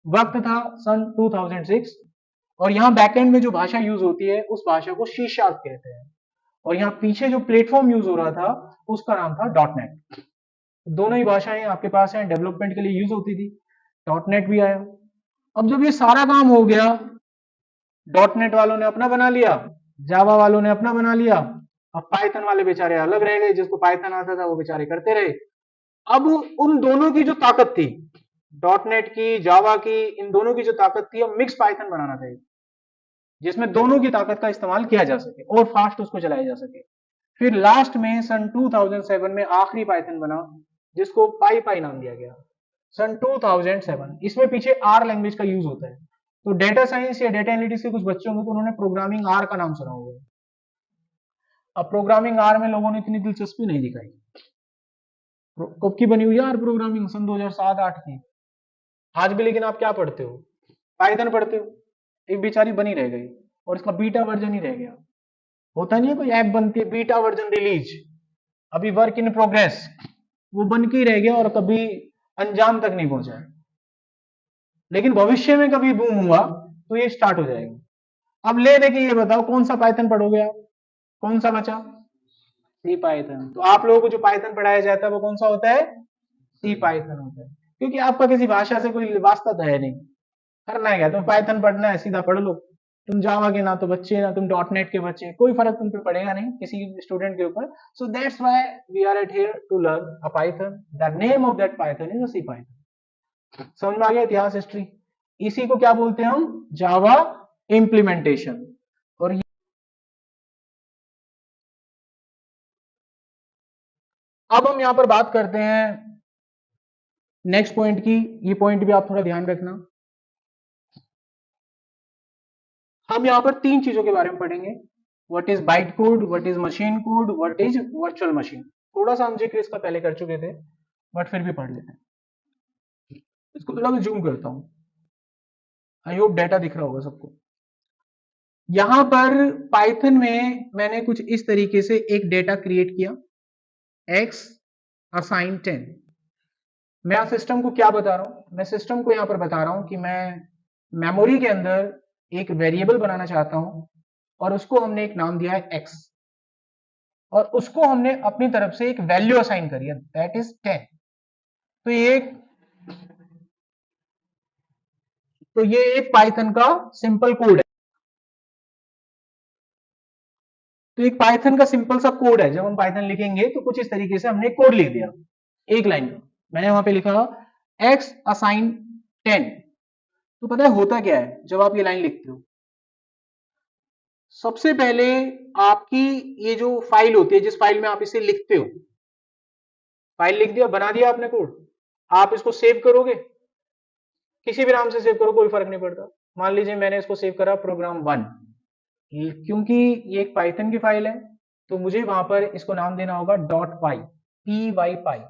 वक्त था सन 2006, और यहाँ बैकएंड में जो भाषा यूज होती है उस भाषा को सी शार्प कहते हैं, और यहाँ पीछे जो प्लेटफॉर्म यूज हो रहा था उसका नाम था डॉट नेट। दोनों ही भाषाएं आपके पास हैं, डेवलपमेंट के लिए यूज होती थी। डॉट नेट भी आया। अब जब ये सारा काम हो गया, डॉट नेट वालों ने अपना बना लिया, जावा वालों ने अपना बना लिया, अब पाइथन वाले बेचारे अलग रह गए, जिसको पाइथन आता था वो बेचारे करते रहे। अब उन दोनों की जो ताकत थी, डॉट नेट की, जावा की, इन दोनों की जो ताकत थी, अब मिक्स पाइथन बनाना था जिसमें दोनों की ताकत का इस्तेमाल किया जा सके और फास्ट उसको चलाया जा सके। फिर लास्ट में सन 2007 में आखिरी पाइथन बना जिसको पाई पाई नाम दिया गया, सन 2007। इसमें पीछे आर लैंग्वेज का यूज होता है। तो डेटा साइंस या डेटा एनालिटिक्स के कुछ बच्चे होंगे तो उन्होंने प्रोग्रामिंग आर का नाम सुना होगा। अब प्रोग्रामिंग आर में लोगों ने इतनी दिलचस्पी नहीं दिखाई। कब की बनी हुई है आर प्रोग्रामिंग? सन 2007-8 की। आज भी लेकिन आप क्या पढ़ते हो? पाइथन पढ़ते हो। एक बेचारी बनी रह गई और इसका बीटा वर्जन ही रह गया। होता नहीं है कोई ऐप बनती है, बीटा वर्जन रिलीज, अभी वर्क इन प्रोग्रेस, वो बन के ही रह गया और कभी अंजाम तक नहीं पहुंचा। लेकिन भविष्य में कभी बूम हुआ तो ये स्टार्ट हो जाएगा। अब ले देखिए, ये बताओ कौन सा पाइथन पढ़ोगे आप? कौन सा बचा? सी पाइथन। तो आप लोगों को जो पाइथन पढ़ाया जाता है वो कौन सा होता है? सी पाइथन होता है। क्योंकि आपका किसी भाषा से कोई वास्ता तो है नहीं। करना है क्या? तुम पाइथन पढ़ना है, सीधा पढ़ लो। तुम जावा के ना तो बच्चे, ना तुम डॉट नेट के बच्चे, कोई फर्क तुम पे पड़ेगा नहीं किसी स्टूडेंट के ऊपर। So that's why we are at here to learn a Python. The name of that Python is a C Python. समझ में आ गया इतिहास, हिस्ट्री? इसी को क्या बोलते हैं हम? जावा इम्प्लीमेंटेशन। और अब हम यहां पर बात करते हैं नेक्स्ट पॉइंट की। ये पॉइंट भी आप थोड़ा ध्यान रखना। हम यहां पर तीन चीजों के बारे में पढ़ेंगे। What is byte code, what is machine code, what is virtual machine. थोड़ा सा हम जिक्र इसका पहले कर चुके थे बट फिर भी पढ़ लेते हैं। इसको थोड़ा मैं जूम करता हूं। आई होप डाटा दिख रहा होगा सबको। यहां पर पाइथन में मैंने कुछ इस तरीके से एक डेटा क्रिएट किया, x असाइन 10। मैं सिस्टम को क्या बता रहा हूं? मैं सिस्टम को यहां पर बता रहा हूं कि मैं मेमोरी के अंदर एक वेरिएबल बनाना चाहता हूं और उसको हमने एक नाम दिया है x, और उसको हमने अपनी तरफ से एक वैल्यू असाइन करी है, दैट इज 10। तो ये एक पाइथन का सिंपल कोड है। तो एक पाइथन का सिंपल सा कोड है। जब हम पाइथन लिखेंगे तो कुछ इस तरीके से हमने कोड लिख दिया एक लाइन में। मैंने वहां पे लिखा x असाइन 10। तो पता है होता क्या है जब आप ये लाइन लिखते हो? सबसे पहले आपकी ये जो फाइल होती है, जिस फाइल में आप इसे लिखते हो, फाइल लिख दिया, बना दिया आपने कोड, आप इसको सेव करोगे, किसी भी नाम से सेव करो कोई फर्क नहीं पड़ता। मान लीजिए मैंने इसको सेव करा प्रोग्राम 1, क्योंकि ये एक पाइथन की फाइल है तो मुझे वहां पर इसको नाम देना होगा डॉट पाई, पी वाई पाई।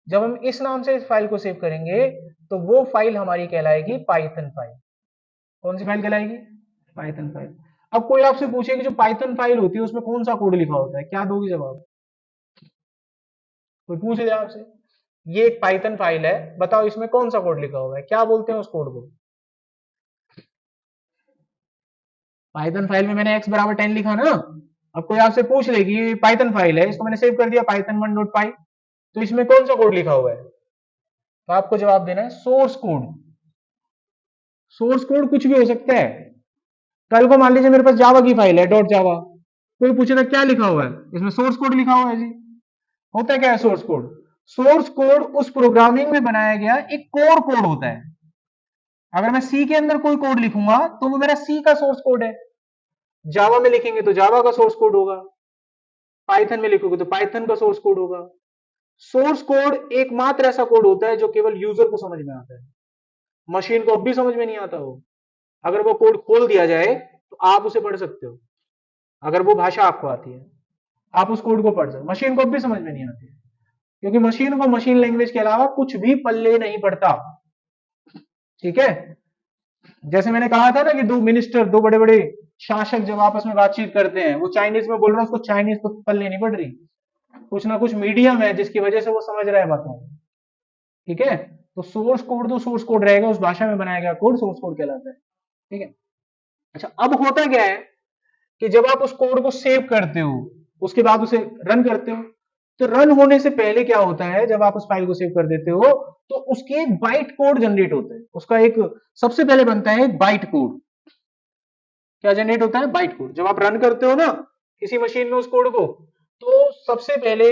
जब हम इस नाम से इस फाइल को सेव करेंगे तो वो फाइल हमारी कहलाएगी पाइथन फाइल। कौन सी फाइल कहलाएगी? Python file. अब कोई आपसे पूछे कि जो पाइथन फाइल होती है उसमें कौन सा कोड लिखा होता है, क्या दोगे जवाब? कोई पूछ ले आपसे, ये एक पाइथन फाइल है, बताओ इसमें कौन सा कोड लिखा हुआ है, क्या बोलते हैं उस कोड को? पाइथन फाइल में मैंने x बराबर 10 लिखा ना। अब कोई आपसे पूछ ले कि ये पाइथन फाइल है, इसको मैंने सेव कर दिया python1.py, तो इसमें कौन सा कोड लिखा हुआ है? तो आपको जवाब देना है सोर्स कोड। सोर्स कोड कुछ भी हो सकता है। कल को मान लीजिए मेरे पास जावा की फाइल है डॉट जावा, कोई पूछेगा क्या लिखा हुआ है, इसमें सोर्स कोड लिखा हुआ है जी। होता क्या है सोर्स कोड? सोर्स कोड उस प्रोग्रामिंग में बनाया गया एक कोर कोड होता है। अगर मैं सी के अंदर कोई कोड लिखूंगा तो वो मेरा सी का सोर्स कोड है, जावा में लिखेंगे तो जावा का सोर्स कोड होगा, पाइथन में लिखोगे तो पाइथन का सोर्स कोड होगा। सोर्स कोड एकमात्र ऐसा कोड होता है जो केवल यूजर को समझ में आता है, मशीन को अब भी समझ में नहीं आता। वो अगर वो कोड खोल दिया जाए तो आप उसे पढ़ सकते हो, अगर वो भाषा आपको आती है आप उस कोड को पढ़ सकते हो। मशीन को अब भी समझ में नहीं आती, क्योंकि मशीन को मशीन लैंग्वेज के अलावा कुछ भी पल्ले नहीं पड़ता। ठीक है? जैसे मैंने कहा था ना कि दो मिनिस्टर, दो बड़े बड़े शासक जब आपस में बातचीत करते हैं, वो चाइनीज में बोल रहा है, उसको चाइनीज तो पल्ले नहीं पड़ रही, कुछ ना कुछ मीडियम है जिसकी वजह से वो समझ रहा है बातों को। ठीक है? तो सोर्स कोड तो सोर्स कोड रहेगा, उस भाषा में बनाया गया कोड सोर्स कोड कहलाता है। ठीक है? अच्छा, अब होता क्या है कि जब आप उस कोड को सेव करते हो, उसके बाद उसे रन करते हो, तो रन होने से पहले क्या होता है, जब आप उस फाइल को सेव कर देते हो तो उसके एक बाइट कोड जनरेट होता है। उसका एक सबसे पहले बनता है एक बाइट कोड। क्या जनरेट होता है? Byte code. जब आप रन करते हो ना किसी मशीन में उस कोड को, तो सबसे पहले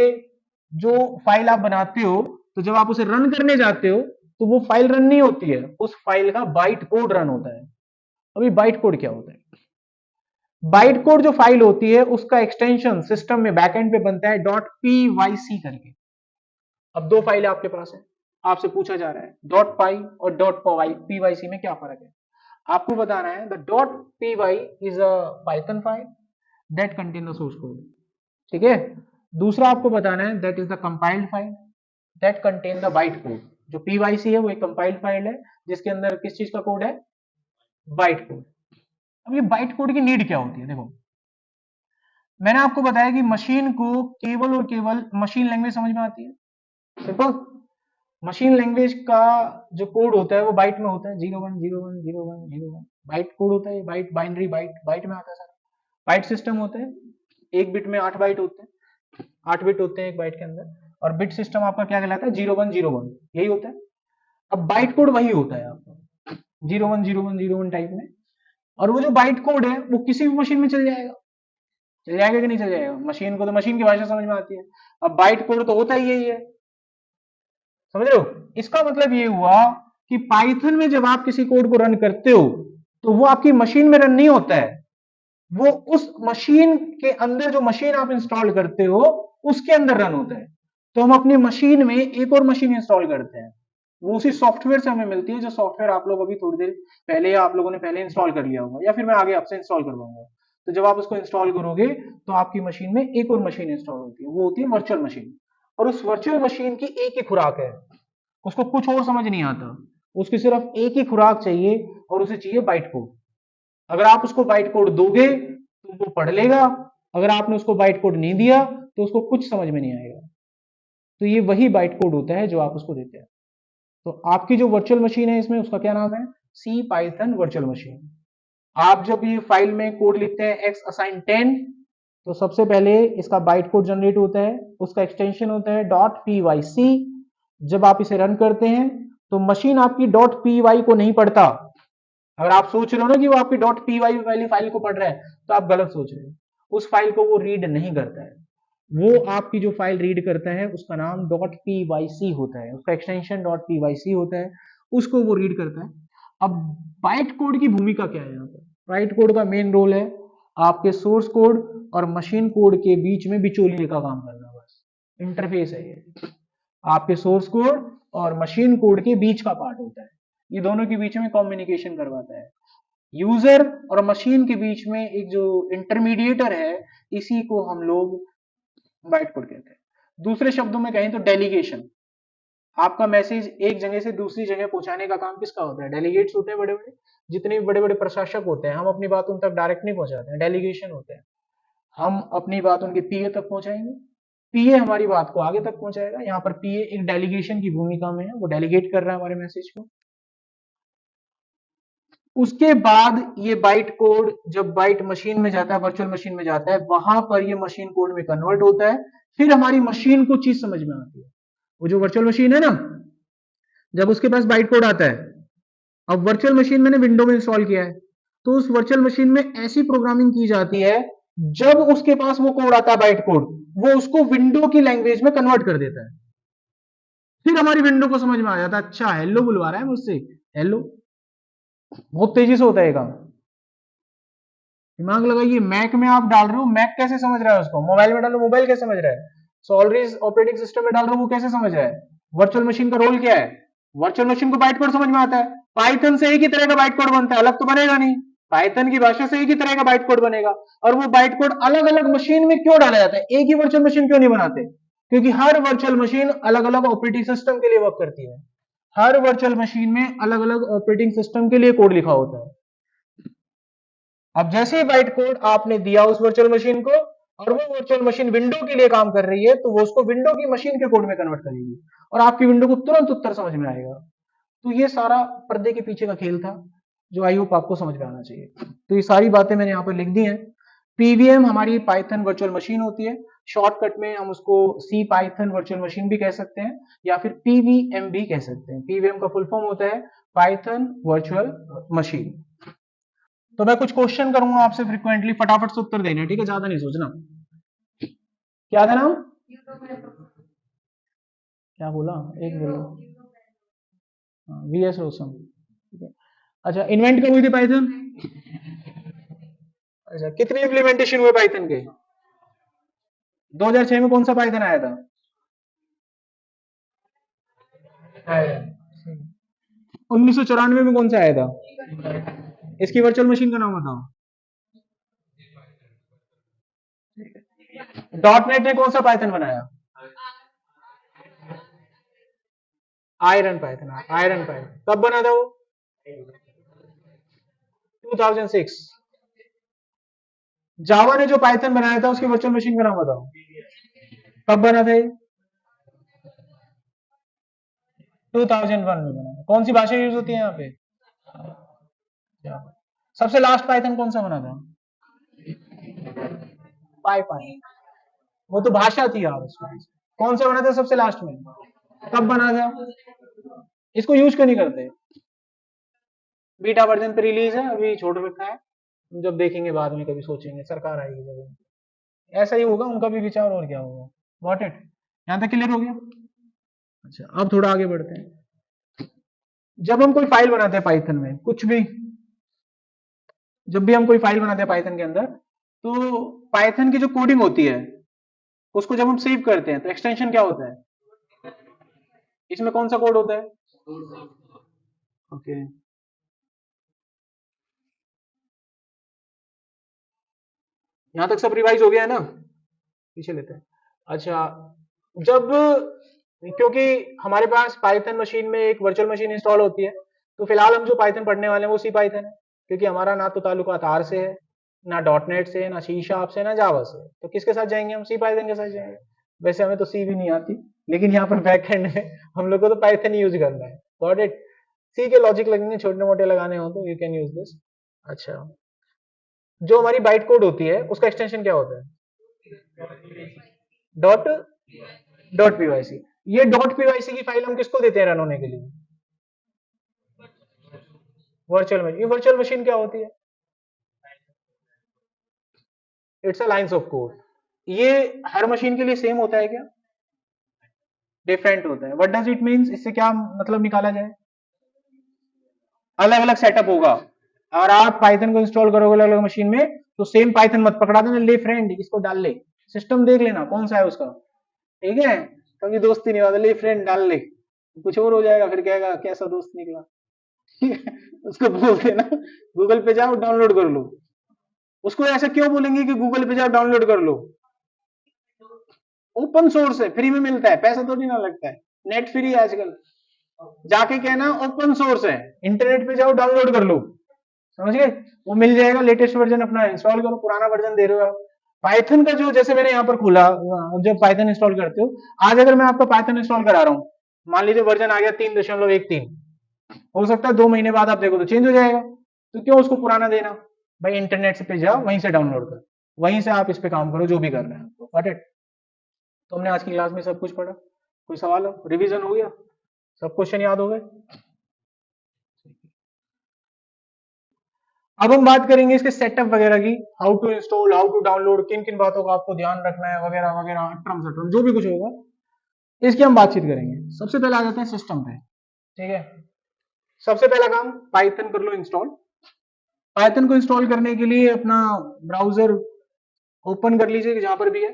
जो फाइल आप बनाते हो तो जब आप उसे रन करने जाते हो तो वो फाइल रन नहीं होती है, उस फाइल का बाइट कोड रन होता है। अभी बाइट कोड क्या होता है? बाइट कोड जो फाइल होती है उसका एक्सटेंशन सिस्टम में बैकएंड पे बनता है .pyc करके। अब दो फाइल आपके पास है, आपसे पूछा जा रहा है .py और .pyc में क्या फर्क है, आपको बताना है। The .py is a Python file that contain the source code, ठीक है। दूसरा आपको बताना है that is the compiled file that contain the byte code. जो pyc है वो एक कंपाइल्ड फाइल है जिसके अंदर किस चीज का कोड है? Byte code. अब ये बाइट कोड की नीड क्या होती है? देखो, मैंने आपको बताया कि मशीन को केवल और केवल मशीन लैंग्वेज समझ में आती है, सिंपल। मशीन लैंग्वेज का जो कोड होता है वो बाइट में होता है, 01010101 बाइट कोड होता है, बाइट बाइनरी बाइट में आता है सर। बाइट सिस्टम होते हैं, एक बिट में 8 बाइट होते हैं, 8 बिट होते हैं एक बाइट के अंदर, और बिट सिस्टम आपका क्या कहलाता है? 0101, यही होता है। अब बाइट कोड वही होता है आपका 010101 टाइप में, और वो जो बाइट कोड है वो किसी भी मशीन में चल जाएगा। चल जाएगा कि नहीं चल जाएगा? मशीन को तो मशीन की भाषा समझ में आती है। अब बाइट कोड तो होता ही यही है, समझ रहे हो? इसका मतलब ये हुआ कि पाइथन में जब आप किसी कोड को रन करते हो तो वो आपकी मशीन में रन नहीं होता है, वो उस मशीन के अंदर जो मशीन आप इंस्टॉल करते हो उसके अंदर रन होता है। तो हम अपनी मशीन में एक और मशीन इंस्टॉल करते हैं, वो उसी सॉफ्टवेयर से हमें मिलती है, जो सॉफ्टवेयर आप लोग अभी थोड़ी देर पहले या आप लोगों ने पहले इंस्टॉल कर लिया होगा, या फिर मैं आगे आपसे इंस्टॉल करवाऊंगा। तो जब आप उसको इंस्टॉल करोगे तो आपकी मशीन में एक और मशीन इंस्टॉल होती है, वो होती है वर्चुअल मशीन। और उस वर्चुअल मशीन की एक ही खुराक है, उसको कुछ और समझ नहीं आता, उसकी सिर्फ एक ही खुराक चाहिए, और उसे चाहिए बाइट कोड। अगर आप उसको बाइट कोड दोगे तो वो पढ़ लेगा, अगर आपने उसको बाइट कोड नहीं दिया तो उसको कुछ समझ में नहीं आएगा। तो ये वही बाइट कोड होता है जो आप उसको देते हैं। तो आपकी जो वर्चुअल मशीन है इसमें उसका क्या नाम है? सी पाइथन वर्चुअल मशीन। आप जब ये फाइल में कोड लिखते हैं x assign 10, तो सबसे पहले इसका बाइट कोड जनरेट होता है, उसका एक्सटेंशन होता है .pyc। जब आप इसे रन करते हैं तो मशीन आपकी .py को नहीं पढ़ता। अगर आप सोच रहे हो ना कि वो आपकी .py वाली फाइल को पढ़ रहा है, तो आप गलत सोच रहे हो। उस फाइल को वो रीड नहीं करता है, वो आपकी जो फाइल रीड करता है उसका नाम .pyc होता है, उसका एक्सटेंशन .pyc होता है, उसको वो रीड करता है। अब बाइट कोड की भूमिका क्या है यहाँ पर? बाइट कोड का मेन रोल है आपके सोर्स कोड और मशीन कोड के बीच में बिचौलिए का काम करना, बस इंटरफेस है ये। आपके सोर्स कोड और मशीन कोड के बीच का पार्ट होता है, ये दोनों के बीच में कम्युनिकेशन करवाता है। यूजर और मशीन के बीच में एक जो इंटरमीडिएटर है, इसी को हम लोग बाइट कोड कहते हैं। दूसरे शब्दों में कहें तो डेलीगेशन। आपका मैसेज एक जगह से दूसरी जगह पहुंचाने का काम किसका होता है? डेलीगेट्स होते हैं, बड़े बड़े जितने भी बड़े बड़े प्रशासक होते हैं, हम अपनी बात उन तक डायरेक्ट नहीं पहुंचाते हैं, डेलीगेशन होते हैं। हम अपनी बात उनके पीए तक पहुंचाएंगे, पीए हमारी बात को आगे तक पहुंचाएगा। यहाँ पर पीए एक डेलीगेशन की भूमिका में है, वो डेलीगेट कर रहा है हमारे मैसेज को। उसके बाद ये बाइट कोड जब बाइट मशीन में जाता है, वर्चुअल मशीन में जाता है, वहां पर ये मशीन कोड में कन्वर्ट होता है, फिर हमारी मशीन को चीज समझ में आती है। वो जो वर्चुअल मशीन है ना, जब उसके पास बाइट कोड आता है, अब वर्चुअल मशीन मैंने विंडो में इंस्टॉल किया है, तो उस वर्चुअल मशीन में ऐसी प्रोग्रामिंग की जाती है, जब उसके पास वो कोड आता है बाइट कोड, वो उसको विंडो की लैंग्वेज में कन्वर्ट कर देता है, फिर हमारी विंडो को समझ में आ जाता है, अच्छा हेलो बुलवा रहा है मुझसे, हेलो। बहुत तेजी से होता है काम। दिमाग लगाइए, मैक में आप डाल रहे हो, मैक कैसे समझ रहा है उसको? मोबाइल में डालो, मोबाइल कैसे समझ रहा है? सॉलरिस ऑपरेटिंग सिस्टम में डाल रहे हो, वो कैसे समझ रहा है? वर्चुअल मशीन का रोल क्या है? वर्चुअल मशीन को बाइट कोड समझ में आता है, पाइथन से एक ही तरह का बाइट कोड बनता है, अलग तो बनेगा नहीं। पाइथन की भाषा से एक ही तरह का बाइट कोड बनेगा, और वो बाइट कोड अलग अलग मशीन में क्यों डाला जाता है? एक ही वर्चुअल मशीन क्यों नहीं बनाते? क्योंकि हर वर्चुअल मशीन अलग अलग ऑपरेटिंग सिस्टम के लिए वर्क करती है, हर वर्चुअल मशीन में अलग अलग ऑपरेटिंग सिस्टम के लिए कोड लिखा होता है। अब जैसे ही बाइट कोड आपने दिया उस वर्चुअल मशीन को, और वो वर्चुअल मशीन विंडो के लिए काम कर रही है, तो वो उसको विंडो की मशीन के कोड में कन्वर्ट करेगी, और आपकी विंडो को तुरंत उत्तर समझ में आएगा। तो ये सारा पर्दे के पीछे का खेल था, जो आई होप आपको समझ में आना चाहिए। तो ये सारी बातें मैंने यहाँ पर लिख दी हैं। पीवीएम हमारी पाइथन वर्चुअल मशीन होती है, शॉर्टकट में हम उसको सी पाइथन वर्चुअल मशीन भी कह सकते हैं, या फिर पीवीएम भी कह सकते हैं। पीवीएम का फुल फॉर्म होता है पाइथन वर्चुअल मशीन। तो मैं कुछ क्वेश्चन करूंगा आपसे फ्रिक्वेंटली, फटाफट से उत्तर देना, ठीक है? ज्यादा नहीं सोचना। क्या था नाम? क्या बोला, एक बोलो। वीएस रोसम, ठीक है। अच्छा, इन्वेंट कब हुई थी पाइथन? अच्छा, कितने इम्प्लीमेंटेशन हुए पाइथन के? 2006 में कौन सा पाइथन आया था? 1994 में कौन सा आया था? इसकी वर्चुअल मशीन का नाम बताओ। डॉट नेट ने कौन सा पाइथन बनाया? आयरन पाइथन, आयरन पाइथन कब बना था वो? 2006। जावा ने जो पाइथन बनाया था उसकी वर्चुअल मशीन का नाम बताओ, कब बना था ये? 2001 में बना। कौन सी भाषा यूज होती है यहाँ पे? जावा। सबसे लास्ट पाइथन कौन सा बना था? पाइथन, वो तो भाषा थी यार उसमें। कौन सा बना था सबसे लास्ट में? कब बना था? इसको यूज क्यों नहीं करते? बीटा वर्जन पे रिलीज है, अभी छोड़ रखा है, जब देखेंगे बाद में, कभी सोचेंगे सरकार आएगी जब, ऐसा ही होगा उनका भी विचार, और क्या होगा। Got it? यहां तक क्लियर हो गया? अच्छा, अब थोड़ा आगे बढ़ते हैं। जब हम कोई फाइल बनाते हैं पाइथन में, कुछ भी, जब भी हम कोई फाइल बनाते हैं पाइथन के अंदर, तो पाइथन की जो कोडिंग होती है उसको जब हम सेव करते हैं तो एक्सटेंशन क्या होता है? इसमें कौन सा कोड होता है? ओके, यहां तक सब रिवाइज हो गया है ना? पीछे लेते हैं। अच्छा, जब, क्योंकि हमारे पास पाइथन मशीन में एक वर्चुअल मशीन इंस्टॉल होती है, तो फिलहाल हम जो पाइथन पढ़ने वाले हैं वो सी पाइथन है, क्योंकि हमारा ना तो ताल्लुकात आर से है, ना डॉट नेट से, ना सी शार्प से, ना जावा से, तो किसके साथ जाएंगे हम? सी पाइथन के साथ जाएंगे। वैसे हमें तो सी भी नहीं आती, लेकिन यहाँ पर बैक एंड में हम लोग को तो पाइथन ही यूज करना है। Got it? सी के लॉजिक लगेंगे, छोटे मोटे लगाने हो तो यू कैन यूज दिस। अच्छा, जो हमारी बाइट कोड होती है उसका एक्सटेंशन क्या होता है? Dot, dot PYC. ये डॉट पीवाईसी की फाइल हम किसको देते हैं रन होने के लिए? Virtual machine. ये वर्चुअल मशीन क्या होती है? It's a lines of code. ये हर मशीन के लिए सेम होता है क्या? डिफरेंट होता है। What does it means? इससे क्या मतलब निकाला जाए? अलग अलग सेटअप होगा। अगर आप पाइथन को इंस्टॉल करोगे अलग अलग मशीन में, तो सेम पाइथन मत पकड़ा देना, ले फ्रेंड इसको डाल ले, सिस्टम देख लेना कौन सा है उसका, ठीक है? कभी दोस्ती नहीं होता, ले फ्रेंड डाल ले, कुछ और हो जाएगा, फिर कहेगा कैसा दोस्त निकला। उसको बोल देना गूगल पे जाओ डाउनलोड कर लो। उसको ऐसा क्यों बोलेंगे कि गूगल पे जाओ डाउनलोड कर लो? ओपन सोर्स है, फ्री में मिलता है, पैसा तो नहीं ना लगता है, नेट फ्री है आजकल। जाके कहना ओपन सोर्स है, इंटरनेट पे जाओ डाउनलोड कर लो, समझ गए? वो मिल जाएगा, लेटेस्ट वर्जन अपना इंस्टॉल करो, पुराना वर्जन दे रहे हो आप। पाइथन का जो, जैसे मैंने यहाँ पर खोला, जब पाइथन इंस्टॉल करते हो, आज अगर मैं आपका पाइथन इंस्टॉल करा रहा हूँ, मान लीजिए वर्जन आ गया 3.13, हो सकता है 2 महीने बाद आप देखो तो चेंज हो जाएगा, तो क्यों उसको पुराना देना? भाई इंटरनेट से पे जाओ, वहीं से डाउनलोड करो, वहीं से आप इस पे काम करो जो भी करना है आपको। Got it? तो हमने आज की क्लास में सब कुछ पढ़ा। कोई सवाल हो? रिवीजन हो गया? सब क्वेश्चन याद हो गए? अब हम बात करेंगे इसके सेटअप वगैरह की, how to install, how to download, किन किन बातों का आपको ध्यान रखना है, वगैरह वगैरह, अट्रम सट्रम जो भी कुछ होगा इसकी हम बातचीत करेंगे। सबसे पहले आ जाते हैं सिस्टम पे, ठीक है? सबसे पहला काम, पाइथन कर लो इंस्टॉल। पाइथन को इंस्टॉल करने के लिए अपना ब्राउजर ओपन कर लीजिए जहां पर भी है,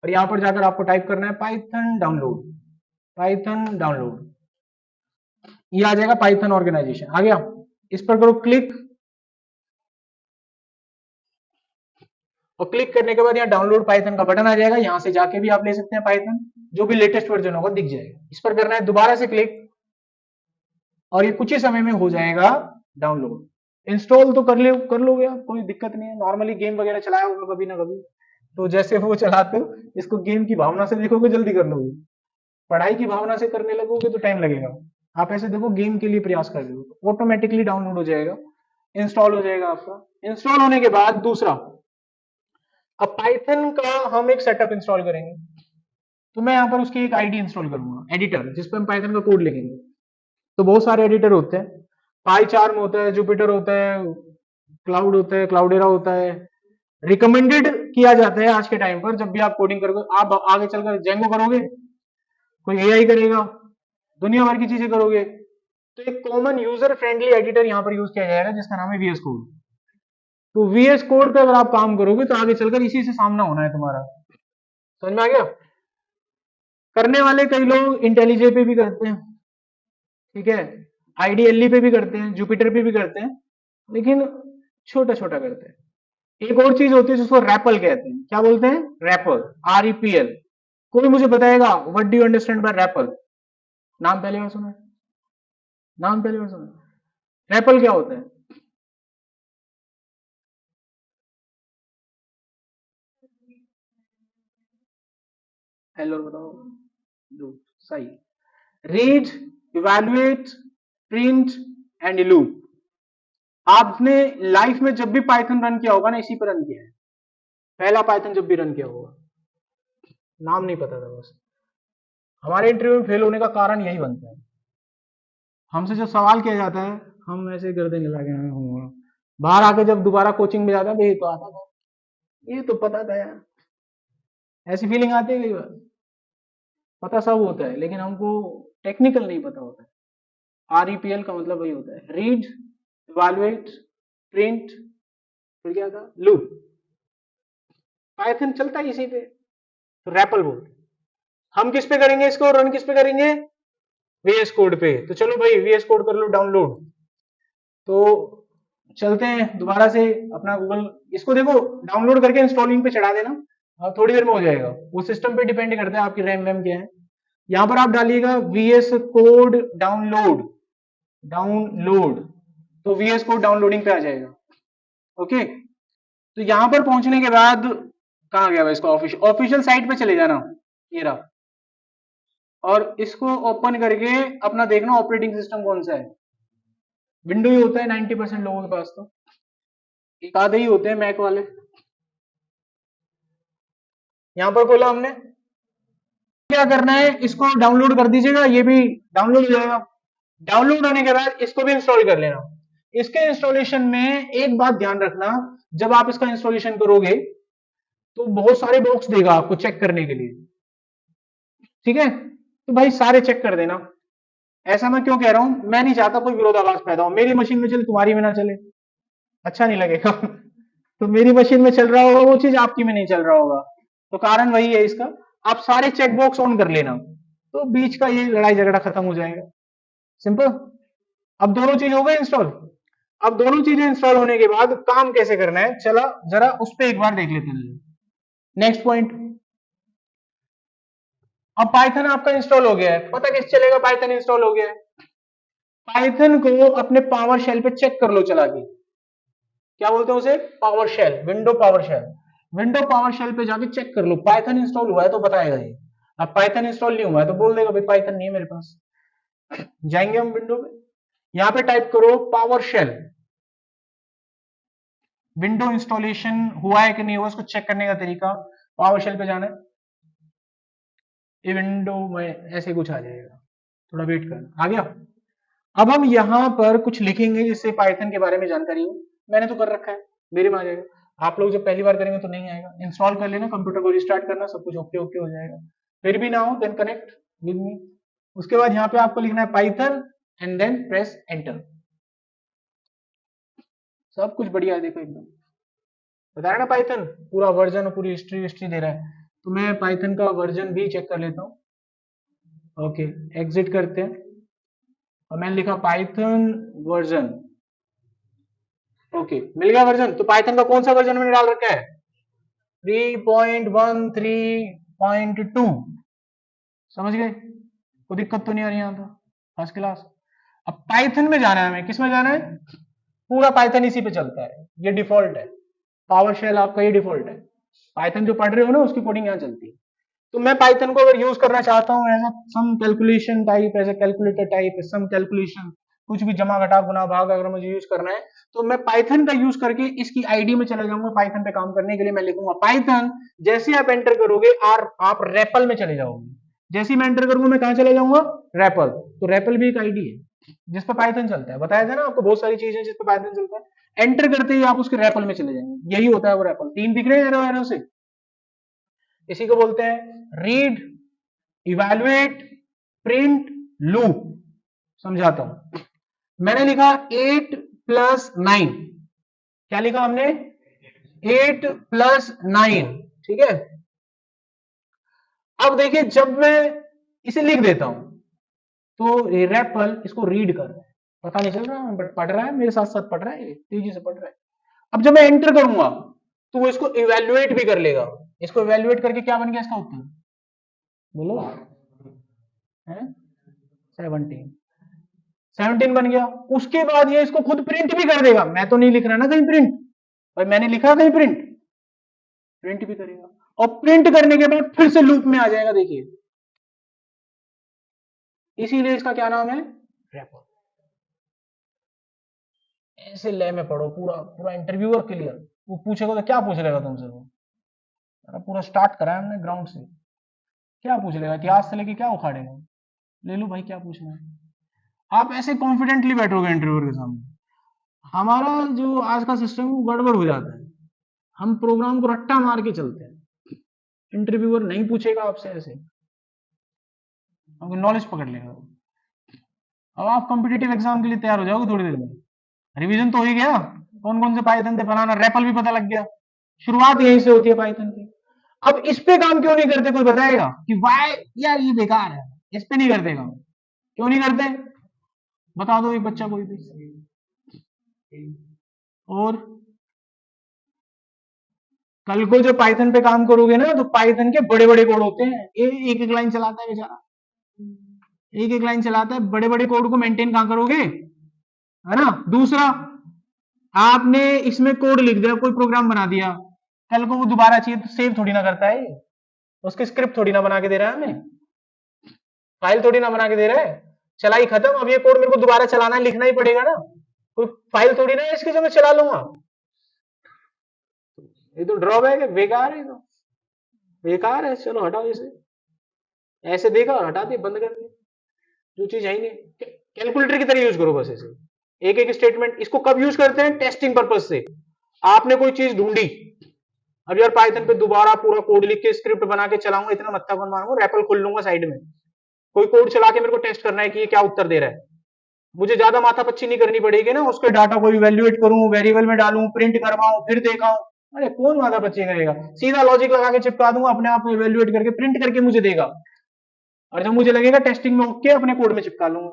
और यहां पर जाकर आपको टाइप करना है पाइथन डाउनलोड, पाइथन डाउनलोड, ये आ जाएगा पाइथन ऑर्गेनाइजेशन, आ गया। इस पर करो क्लिक, और क्लिक करने के बाद यहाँ डाउनलोड पाइथन का बटन आ जाएगा, यहां से जाके भी आप ले सकते हैं पाइथन, जो भी लेटेस्ट वर्जन होगा दिख जाएगा। इस पर करना है दोबारा से क्लिक, और ये कुछ ही समय में हो जाएगा डाउनलोड। इंस्टॉल तो कर लोगे आप, कोई दिक्कत नहीं है। नॉर्मली गेम वगैरह चलाया होगा कभी ना कभी, तो जैसे वो चलाते हो इसको गेम की भावना से देखोगे जल्दी कर लोगे, पढ़ाई की भावना से करने लगोगे तो टाइम लगेगा। आप ऐसे देखो गेम के लिए प्रयास कर रहे हो, ऑटोमेटिकली डाउनलोड हो जाएगा, इंस्टॉल हो जाएगा आपका। इंस्टॉल होने के बाद दूसरा, अब पाइथन का हम एक सेटअप इंस्टॉल करेंगे, तो मैं यहाँ पर उसकी एक आईडी इंस्टॉल करूंगा, एडिटर जिसपे हम पाइथन का कोड लिखेंगे। तो बहुत सारे एडिटर होते हैं, पाई चार्म होता है, जुपिटर होता है, क्लाउड होता है, क्लाउडेरा होता है। रिकमेंडेड किया जाता है आज के टाइम पर, जब भी आप कोडिंग करोगे, आप आगे चलकर जेंगो करोगे, कोई एआई करेगा, दुनिया भर की चीजें करोगे। तो एक कॉमन यूजर फ्रेंडली एडिटर यहाँ पर यूज किया जाएगा जिसका नाम है वीएस कोड। तो वीएस कोड पे अगर आप काम करोगे तो आगे चलकर इसी से सामना होना है तुम्हारा। समझ में आ गया? करने वाले कई लोग इंटेलिजे पे भी करते हैं, ठीक है, आईडीएलई पे भी करते हैं, जुपिटर पे भी करते हैं, लेकिन छोटा छोटा करते हैं। एक और चीज होती है जिसको रैपल कहते हैं। क्या बोलते हैं? Rappel, REPL। कोई मुझे बताएगा what do you understand by rappel? नाम पहली बार सुना है? नाम पहली बार सुना? रैपल क्या होता है? हेलो बताओ। दो, सही। Read, evaluate, print and loop. आपने लाइफ में जब भी पाइथन रन किया होगा ना, इसी पर रन किया है। पहला पाइथन जब भी रन किया होगा, नाम नहीं पता था बस। हमारे इंटरव्यू में फेल होने का कारण यही बनता है। हमसे जब सवाल किया जाता है हम ऐसे कर देने लगे हैं, बाहर आके जब दोबारा कोचिंग में जाता है, ये तो आता था, ये तो पता था यार, ऐसी फीलिंग आती है कई बार। पता सब होता है लेकिन हमको टेक्निकल नहीं पता होता है। REPL का मतलब वही होता है, रीड, इवैल्यूएट, प्रिंट, फिर क्या था? लूप। पाइथन चलता है इसी पे, तो रैपल बोलते हैं। हम किस पे करेंगे इसको रन? किस पे करेंगे? VS कोड पे। तो चलो भाई VS कोड कर लो डाउनलोड। तो चलते हैं दोबारा से अपना गूगल, इसको देखो डाउनलोड करके इंस्टॉलिंग पे चढ़ा देना, थोड़ी देर में हो जाएगा। वो सिस्टम पे डिपेंड करता है आपकी रैम वैम क्या है। यहाँ पर आप डालिएगा VS कोड डाउनलोड, डाउनलोड, तो VS कोड डाउनलोडिंग पे आ जाएगा। ओके, तो यहां पर पहुंचने के बाद कहाँ गया इसका ऑफिशियल साइट पे चले जाना, ये रहा। और इसको ओपन करके अपना देखना ऑपरेटिंग सिस्टम कौन सा है। विंडो ही होता है 90% लोगों के पास, तो एक आधे ही होते हैं मैक वाले। यहां पर खोला हमने, क्या करना है, इसको डाउनलोड कर दीजिएगा, ये भी डाउनलोड हो जाएगा। डाउनलोड होने के बाद इसको भी इंस्टॉल कर लेना। इसके इंस्टॉलेशन में एक बात ध्यान रखना, जब आप इसका इंस्टॉलेशन करोगे तो बहुत सारे बॉक्स देगा आपको चेक करने के लिए, ठीक है? तो भाई सारे चेक कर देना। ऐसा मैं क्यों कह रहा हूं, मैं नहीं चाहता कोई विरोधाभास पैदा हो, मेरी मशीन में चले तुम्हारी में ना चले, अच्छा नहीं लगेगा। तो मेरी मशीन में चल रहा होगा वो चीज, आपकी में नहीं चल रहा होगा, तो कारण वही है इसका। आप सारे चेक बॉक्स ऑन कर लेना, तो बीच का ये लड़ाई झगड़ा खत्म हो जाएगा। सिंपल। अब दोनों चीज हो गए इंस्टॉल। अब दोनों चीजें इंस्टॉल होने के बाद काम कैसे करना है, चला जरा उस पर एक बार देख लेते हैं। नेक्स्ट पॉइंट, अब पाइथन आपका इंस्टॉल हो गया है, पता कैसे चलेगा पाइथन इंस्टॉल हो गया है? पाइथन को अपने पावर शेल पे चेक कर लो चला के। क्या बोलते हैं उसे? PowerShell, window PowerShell. Window PowerShell पे जाके चेक कर लो पाइथन इंस्टॉल हुआ है तो बताएगा ये। अब पाइथन इंस्टॉल नहीं हुआ है तो बोल देगा भाई पाइथन नहीं है मेरे पास। जाएंगे हम विंडो पे, यहां पे टाइप करो पावर शेल। विंडो इंस्टॉलेशन हुआ है कि नहीं हुआ उसको चेक करने का तरीका, पावर शेल पे जाना है, ये विंडो में ऐसे कुछ आ जाएगा, थोड़ा वेट करना, आ गया। अब हम यहां पर कुछ लिखेंगे जिससे पाइथन के बारे में जानकारी हो। मैंने तो कर रखा है, मेरे में आ जाएगा। आप लोग जब पहली बार करेंगे तो नहीं आएगा, इंस्टॉल कर लेना, कंप्यूटर को रिस्टार्ट करना, सब कुछ ओके ओके हो जाएगा। फिर भी ना हो देन कनेक्ट विद मी। उसके बाद यहाँ पे आपको लिखना है Python and then press enter. सब कुछ बढ़िया है, देखो एकदम बताया ना पाइथन, पूरा वर्जन और पूरी हिस्ट्री हिस्ट्री दे रहा है। तो मैं पाइथन का वर्जन भी चेक कर लेता हूँ। ओके, एग्जिट करते हैं और मैंने लिखा पाइथन वर्जन। ओके, मिल गया वर्जन। तो पाइथन का कौन सा वर्जन मैंने डाल रखा है? 3.13.2। समझ गए? कोई दिक्कत तो नहीं आ रही यहाँ तो, फर्स्ट क्लास। अब पाइथन में जाना है, हमें किस में जाना है? पूरा पाइथन इसी पे चलता है, ये डिफॉल्ट है। पावर शेल आपका ये डिफॉल्ट है, पाइथन जो पढ़ रहे हो ना उसकी कोडिंग यहाँ चलती है। तो मैं पाइथन को अगर यूज करना चाहता हूँ as some calculation type, as a calculator type, some calculation, कुछ भी जमा घटा गुना भाग अगर मुझे यूज करना है, तो मैं पाइथन का यूज करके इसकी आईडी में चला जाऊंगा। पाइथन पे काम करने के लिए मैं लिखूंगा पाइथन, जैसे आप एंटर करोगे आप रेपल में चले जाओगे। जैसे ही मैं एंटर करूंगा मैं कहां चले जाऊंगा? रेपल। तो रेपल भी एक आईडी है जिस पर पाइथन चलता है, बताया था ना आपको बहुत सारी चीजें जिस पर पाइथन चलता है। एंटर करते ही आप उसके रेपल में चले जाएंगे, यही होता है वो रेपल। तीन दिख रहे हैं एरो से, इसी को बोलते हैं रीड, इवैल्यूएट, प्रिंट लूप। समझाता हूं, मैंने लिखा 8 + 9, क्या लिखा हमने 8 + 9, ठीक है। अब देखिए जब मैं इसे लिख देता हूं तो रेपल इसको रीड कर रहा है, पता नहीं चल रहा बट पढ़ रहा है, मेरे साथ साथ पढ़ रहा है, तेजी से पढ़ रहा है। अब जब मैं एंटर करूंगा तो वो इसको इवेल्युएट भी कर लेगा, इसको इवेल्युएट करके क्या बन गया इसका उत्तर, बोलो है 17, 17 बन गया। उसके बाद ये इसको खुद प्रिंट भी कर देगा, मैं तो नहीं लिख रहा ना कहीं प्रिंट, भाई मैंने लिखा कहीं प्रिंट, प्रिंट भी करेगा और प्रिंट करने के बाद फिर से लूप में आ जाएगा, देखिए इसीलिए इसका क्या नाम है रैपर। ऐसे ले में पढ़ो, पूरा पूरा इंटरव्यूअर क्लियर, वो पूछेगा तो क्या पूछ लेगा तुमसे, वो पूरा स्टार्ट करा है हमने ग्राउंड से, क्या पूछ लेगा इतिहास से लेके क्या उखाड़ेगा, ले लो भाई क्या पूछना है। आप ऐसे कॉन्फिडेंटली बैठोगे इंटरव्यूअर के सामने। हमारा जो आज का सिस्टम है वो गड़बड़ हो जाता है, हम प्रोग्राम को रट्टा मार के चलते हैं, इंटरव्यूअर नहीं पूछेगा आपसे ऐसे, नॉलेज पकड़ लेगा। अब आप कॉम्पिटिटिव एग्जाम के लिए तैयार हो जाओगे थोड़ी देर में, रिवीजन तो हो ही गया, कौन कौन से पाइथन थे फलाना, रेपल भी पता लग गया, शुरुआत यहीं से होती है पाइथन की। अब इस पे काम क्यों नहीं करते, कोई बताएगा कि वाई यार ये बेकार है, इस पे नहीं करते काम, क्यों नहीं करते, बता दो एक बच्चा कोई भी। और कल को जो पाइथन पे काम करोगे ना तो पाइथन के बड़े बड़े कोड होते हैं, एक एक लाइन चलाता है बेचारा, एक एक लाइन चलाता है, बड़े बड़े कोड को मेंटेन कहां करोगे, है ना। दूसरा, आपने इसमें कोड लिख दिया, कोई प्रोग्राम बना दिया, कल को वो दोबारा चाहिए तो सेव थोड़ी ना करता है, उसकी स्क्रिप्ट थोड़ी ना बना के दे रहा है हमें, फाइल थोड़ी ना बना के दे रहा है, चलाई खत्म, अब ये कोड मेरे को दोबारा चलाना है, लिखना ही पड़ेगा ना, कोई फाइल थोड़ी ना है इसकी जो मैं चला लूंगा, ये तो ड्रॉबैक है, बेकार है, तो बेकार है, चलो हटाओ इसे, ऐसे देखा और हटा दिया, बंद कर दिया, जो चीज है ही नहीं, कैलकुलेटर की तरह यूज करो बस इसे, एक एक स्टेटमेंट। इसको कब यूज करते हैं, टेस्टिंग पर्पज से, आपने कोई चीज ढूंढी, अब यार पाइथन पे दोबारा पूरा कोड लिख के स्क्रिप्ट बना के चलाऊंगा, इतना मत्था कौन मारूंगा, रैपल खोल लूंगा साइड में, कोई कोड चला के मेरे को टेस्ट करना है कि ये क्या उत्तर दे रहा है, मुझे ज्यादा माथा पच्ची नहीं करनी पड़ेगी ना, उसके डाटा को इवेल्युएट करूं, वेरिएबल में डालूं, प्रिंट करवाऊं, फिर देखाऊं, अरे कौन माथा पच्ची करेगा, सीधा लॉजिक लगा के चिपका दूंगा, अपने आप इवेल्युएट करके प्रिंट करके मुझे देगा, और जब मुझे लगेगा टेस्टिंग में ओके अपने कोड में चिपका लूंगा।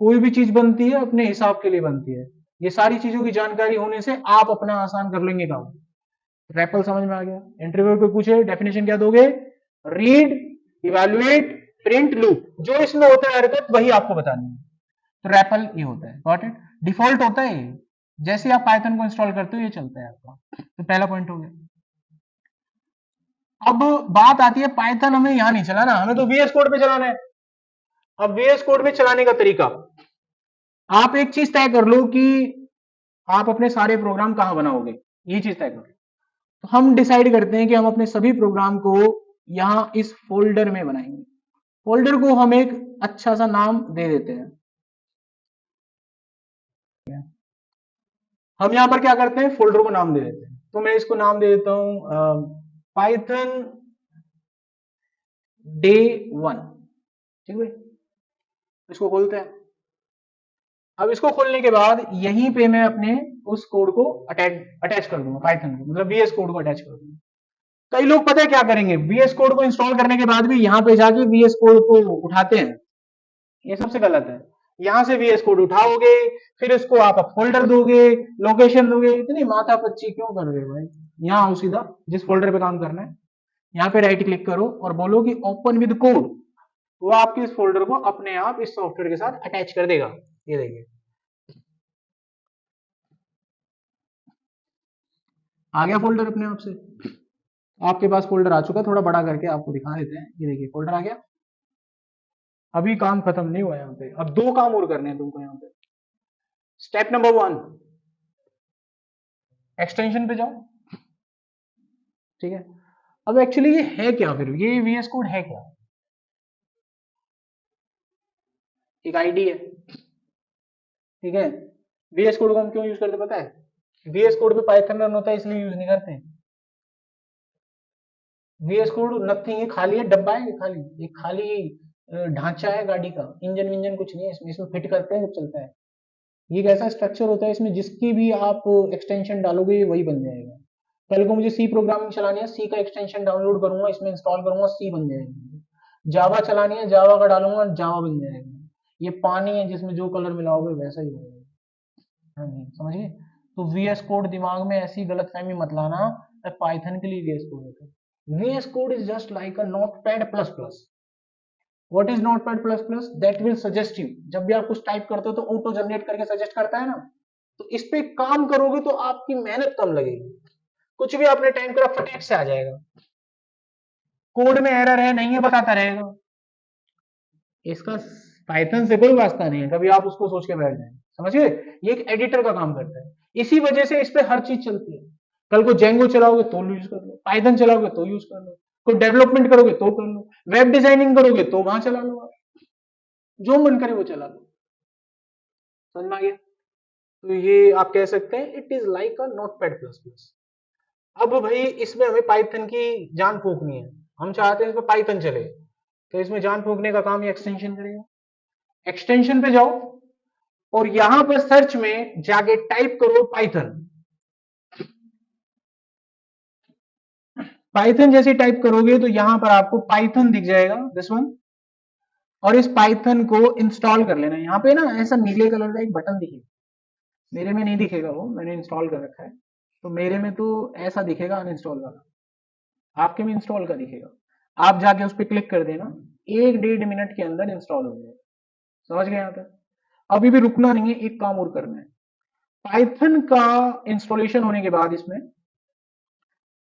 कोई भी चीज बनती है अपने हिसाब के लिए बनती है, ये सारी चीजों की जानकारी होने से आप अपना आसान कर लेंगे काम। रैपल समझ में आ गया, इंटरव्यू को पूछे डेफिनेशन क्या दोगे, रीड, इवैल्यूएट, प्रिंट, लूप, जो इसमें होता है हरकत वही आपको बतानी है, तो रैपल ये होता है, गॉट इट, डिफॉल्ट होता है, जैसे आप पाइथन को इंस्टॉल करते हो ये चलता है आपका, तो पहला पॉइंट हो गया। अब बात आती है पाइथन हमें यहां नहीं चलाना, हमें तो वीएस कोड पे चलाना है। अब वीएस कोड में चलाने का तरीका, आप एक चीज तय कर लो कि आप अपने सारे प्रोग्राम कहां बनाओगे, ये चीज तय कर लो। तो हम डिसाइड करते हैं कि हम अपने सभी प्रोग्राम को यहां इस फोल्डर में बनाएंगे, फोल्डर को हम एक अच्छा सा नाम दे देते हैं, हम यहां पर क्या करते हैं, फोल्डर को नाम दे देते हैं, तो मैं इसको नाम दे देता हूं पाइथन डे 1, ठीक है, इसको खोलते हैं। अब इसको खोलने के बाद यहीं पे मैं अपने उस कोड को अटैच कर दूंगा, पाइथन को, मतलब वीएस कोड को अटैच कर दूंगा। कई लोग पता है क्या करेंगे, वीएस कोड को इंस्टॉल करने के बाद भी यहां पे जाके वीएस कोड को उठाते हैं, ये सबसे गलत है। यहां से वीएस कोड उठाओगे, फिर इसको आप फोल्डर दोगे, लोकेशन दोगे, इतनी माथा पच्ची क्यों कर रहे हो भाई, यहाँ आओ सीधा जिस फोल्डर पे काम करना है, यहाँ पे राइट क्लिक करो और बोलो कि ओपन विद कोड, वो आपके इस फोल्डर को अपने आप इस सॉफ्टवेयर के साथ अटैच कर देगा, ये देखिए आ गया फोल्डर अपने आप से, आपके पास फोल्डर आ चुका, थोड़ा बड़ा करके आपको दिखा देते हैं, ये देखिए फोल्डर आ गया। अभी काम खत्म नहीं हुआ यहाँ पे, अब दो काम और करने हैं तुमको यहाँ पे। स्टेप नंबर 1, एक्सटेंशन पे जाओ, ठीक है। अब एक्चुअली ये है क्या, फिर ये वीएस कोड है क्या, एक आईडी है, ठीक है। वीएस कोड को हम क्यों यूज करते पता है, वीएस कोड पे पाइथन रन होता है इसलिए यूज नहीं करते, वीएस कोड नथिंग है, खाली है, डब्बा है खाली, एक खाली ढांचा है गाड़ी का, इंजन विंजन कुछ नहीं है इसमें, इसमें फिट करते हैं जब चलता है। ये एक ऐसा स्ट्रक्चर होता है, इसमें जिसकी भी आप एक्सटेंशन डालोगे ये वही बन जाएगा। कल को मुझे सी प्रोग्रामिंग चलानी है, सी का एक्सटेंशन डाउनलोड करूंगा, इसमें इंस्टॉल करूंगा, सी बन जाएगा। जावा चलानी है, जावा का डालूंगा, जावा बन जाएगा। ये पानी है जिसमें जो कलर मिलाओगे वैसा ही होगा। हाँ जी, समझिए। तो वीएस कोड दिमाग में ऐसी गलतफहमी मत लाना, पाइथन के लिए वीएस कोड होता है। VS Code is just like a Notepad plus plus. What is Notepad plus plus? That will suggest you, जब भी आप कुछ टाइप करते हो तो ऑटो जनरेट करके सजेस्ट करता है ना। तो इस पे काम करोगे तो आपकी मेहनत कम लगेगी, कुछ भी आपने टाइप करा फटाक से आ जाएगा। कोड में एरर है नहीं है बताता रहेगा। इसका पाइथन से कोई वास्ता नहीं है, कभी आप उसको सोच के बैठ जाए, समझिए। ये एक एडिटर का काम करता है, इसी वजह से इस पे हर चीज चलती है। कल को जेंगो चलाओगे तो यूज कर लो, पाइथन चलाओगे तो यूज कर लो, कोई डेवलपमेंट करोगे तो कर लो, वेब डिजाइनिंग करोगे तो वहां चला लो आप, जो मन करे वो चला लो। समझ में आ गया? तो ये आप कह सकते हैं it is like a Notepad plus plus. अब भाई इसमें हमें पाइथन की जान फूकनी है, हम चाहते हैं इसमें पाइथन चले, तो इसमें जान फूकने का काम ये एक्सटेंशन करेगा। एक्सटेंशन पे जाओ और यहां पर सर्च में जाके टाइप करो पाइथन। पाइथन जैसे टाइप करोगे तो यहां पर आपको पाइथन दिख जाएगा, दिस वन। और इस पाइथन को इंस्टॉल कर लेना। यहाँ पे ना ऐसा नीले कलर का एक बटन दिखेगा, मेरे में नहीं दिखेगा, वो मैंने इंस्टॉल कर रखा है, तो मेरे में तो ऐसा दिखेगा अनइंस्टॉल वाला, आपके में इंस्टॉल का दिखेगा। आप जाके उस पर क्लिक कर देना, 1-1.5 मिनट के अंदर इंस्टॉल हो जाएगा। समझ गए यहाँ तक? अभी भी रुकना नहीं है, एक काम और करना है। पाइथन का इंस्टॉलेशन होने के बाद इसमें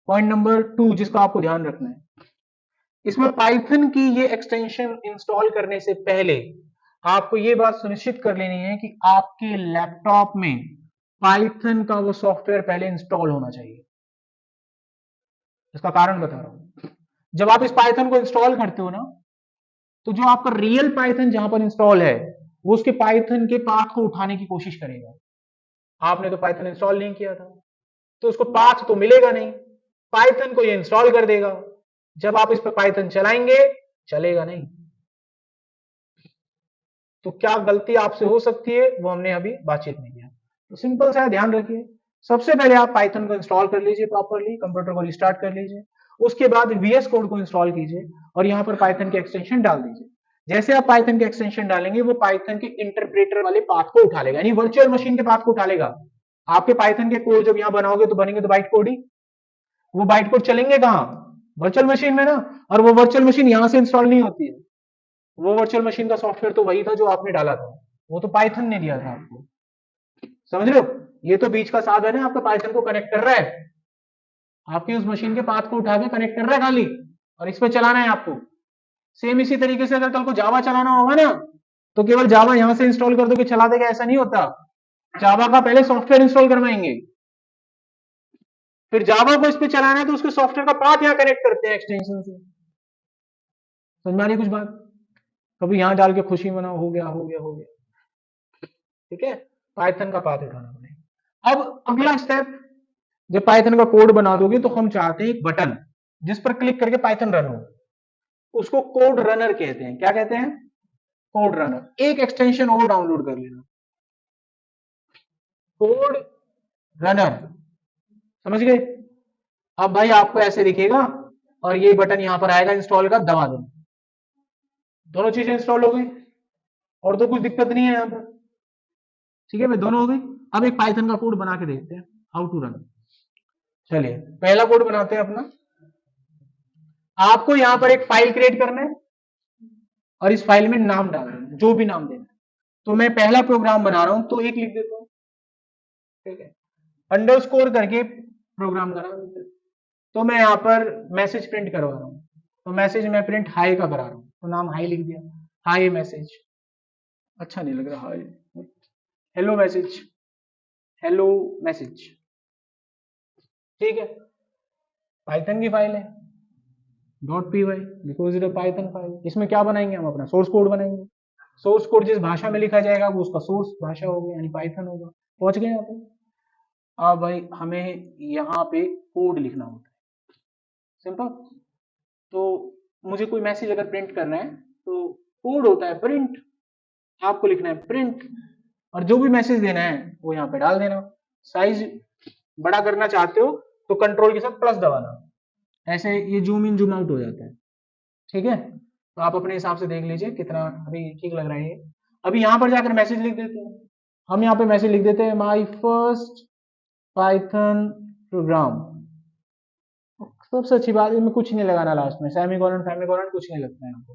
पॉइंट नंबर 2 जिसका आपको ध्यान रखना है, इसमें पाइथन की ये एक्सटेंशन इंस्टॉल करने से पहले आपको ये बात सुनिश्चित कर लेनी है कि आपके लैपटॉप में पाइथन का वो सॉफ्टवेयर पहले इंस्टॉल होना चाहिए। इसका कारण बता रहा हूं। जब आप इस पाइथन को इंस्टॉल करते हो ना, तो जो आपका रियल पाइथन जहां पर इंस्टॉल है, वो उसके पाइथन के पाथ को उठाने की कोशिश करेगा। आपने तो पाइथन इंस्टॉल नहीं किया था, तो उसको पाथ तो मिलेगा नहीं, पाइथन को ये इंस्टॉल कर देगा। जब आप इस पर पाइथन चलाएंगे, चलेगा नहीं। तो क्या गलती आपसे हो सकती है वो हमने अभी बातचीत नहीं किया। तो सिंपल सा ध्यान रखिए, सबसे पहले आप पाइथन को इंस्टॉल कर लीजिए प्रॉपरली, कंप्यूटर को रिस्टार्ट कर लीजिए, उसके बाद वीएस कोड को इंस्टॉल कीजिए और यहां पर पाइथन के एक्सटेंशन डाल दीजिए। जैसे आप पाइथन के एक्सटेंशन डालेंगे वो पाइथन के इंटरप्रेटर वाले पाथ को उठा लेगा, यानी वर्चुअल मशीन के पाथ को उठा लेगा। आपके पाइथन के कोड जब यहां बनाओगे तो बनेंगे तो बाइट कोड ही, वो बाइट कोड चलेंगे कहां? वर्चुअल मशीन में ना। और वो वर्चुअल मशीन यहां से इंस्टॉल नहीं होती है, वो वर्चुअल मशीन का सॉफ्टवेयर तो वही था जो आपने डाला था, वो तो पाइथन ने दिया था आपको। समझ रहे हो? ये तो बीच का साधन है, आपका पाइथन को कनेक्ट कर रहा है, आपकी उस मशीन के पाथ को उठा के कनेक्ट कर रहा है खाली, और इस पे चलाना है आपको। सेम इसी तरीके से अगर कल को जावा चलाना होगा ना, तो केवल जावा यहां से इंस्टॉल कर दो कि चला देगा, ऐसा नहीं होता। जावा का पहले सॉफ्टवेयर इंस्टॉल करवाएंगे, फिर जावा को इस पे चलाना है तो उसके सॉफ्टवेयर का पाथ यहां कनेक्ट करते हैं एक्सटेंशन से। समझ में आ रही है कुछ बात? कभी यहां डाल के खुशी मनाओ, हो गया हो गया हो गया। ठीक है, पाइथन का पाथ उठाना पड़ेगा। अब अगला स्टेप, जब पाइथन का कोड बना दोगे तो हम चाहते हैं एक बटन जिस पर क्लिक करके पाइथन रन हो, उसको कोड रनर कहते हैं। क्या कहते हैं? Code runner. एक एक्सटेंशन और डाउनलोड कर लेना, कोड रनर। समझ गए? अब भाई आपको ऐसे दिखेगा और ये बटन यहां पर आएगा इंस्टॉल का, दबा दो, दोनों चीजें इंस्टॉल हो गई और तो कुछ दिक्कत नहीं है यहां पर। ठीक है भाई, दोनों हो गई। अब एक पाइथन का कोड बना के देखते हैं, हाउ टू रन। चलिए पहला कोड बनाते हैं अपना। आपको यहां पर एक फाइल क्रिएट करना है और इस फाइल में नाम डालना है, जो भी नाम देना है। तो मैं पहला प्रोग्राम बना रहा हूं तो एक लिख देता हूं, ठीक है, अंडरस्कोर करके प्रोग्राम करा। तो मैं यहां पर मैसेज प्रिंट करवा रहा हूं, तो मैसेज मैं प्रिंट हाई का करा रहा हूं, तो नाम हाई लिख दिया, हाई मैसेज। अच्छा नहीं लग रहा, hi, hello message, hello message. ठीक है, पाइथन की फाइल है, dot P Y, because it Python file. इसमें क्या बनाएंगे हम? अपना सोर्स कोड बनाएंगे। सोर्स कोड जिस भाषा में लिखा जाएगा वो उसका सोर्स भाषा होगी, यानी पाइथन होगा। पहुंच गए यहाँ पे? अब भाई हमें यहाँ पे कोड लिखना होता है, सिंपल। तो मुझे कोई मैसेज अगर प्रिंट करना है तो कोड होता है प्रिंट, आपको लिखना है प्रिंट, और जो भी मैसेज देना है वो यहाँ पे डाल देना। साइज बड़ा करना चाहते हो तो कंट्रोल के साथ प्लस दबाना, ऐसे ये जूम इन जूम आउट हो जाता है। ठीक है, तो आप अपने हिसाब से देख लीजिए कितना अभी ठीक लग रहा है ये। अभी यहाँ पर जाकर मैसेज लिख देते हैं, हम यहाँ पे मैसेज लिख देते हैं माई फर्स्ट पाइथन प्रोग्राम। सबसे अच्छी बात है, मैं कुछ नहीं लगाना लास्ट में, सेमीकोलन फेमिकोलन कुछ नहीं लगता है यहाँ पे।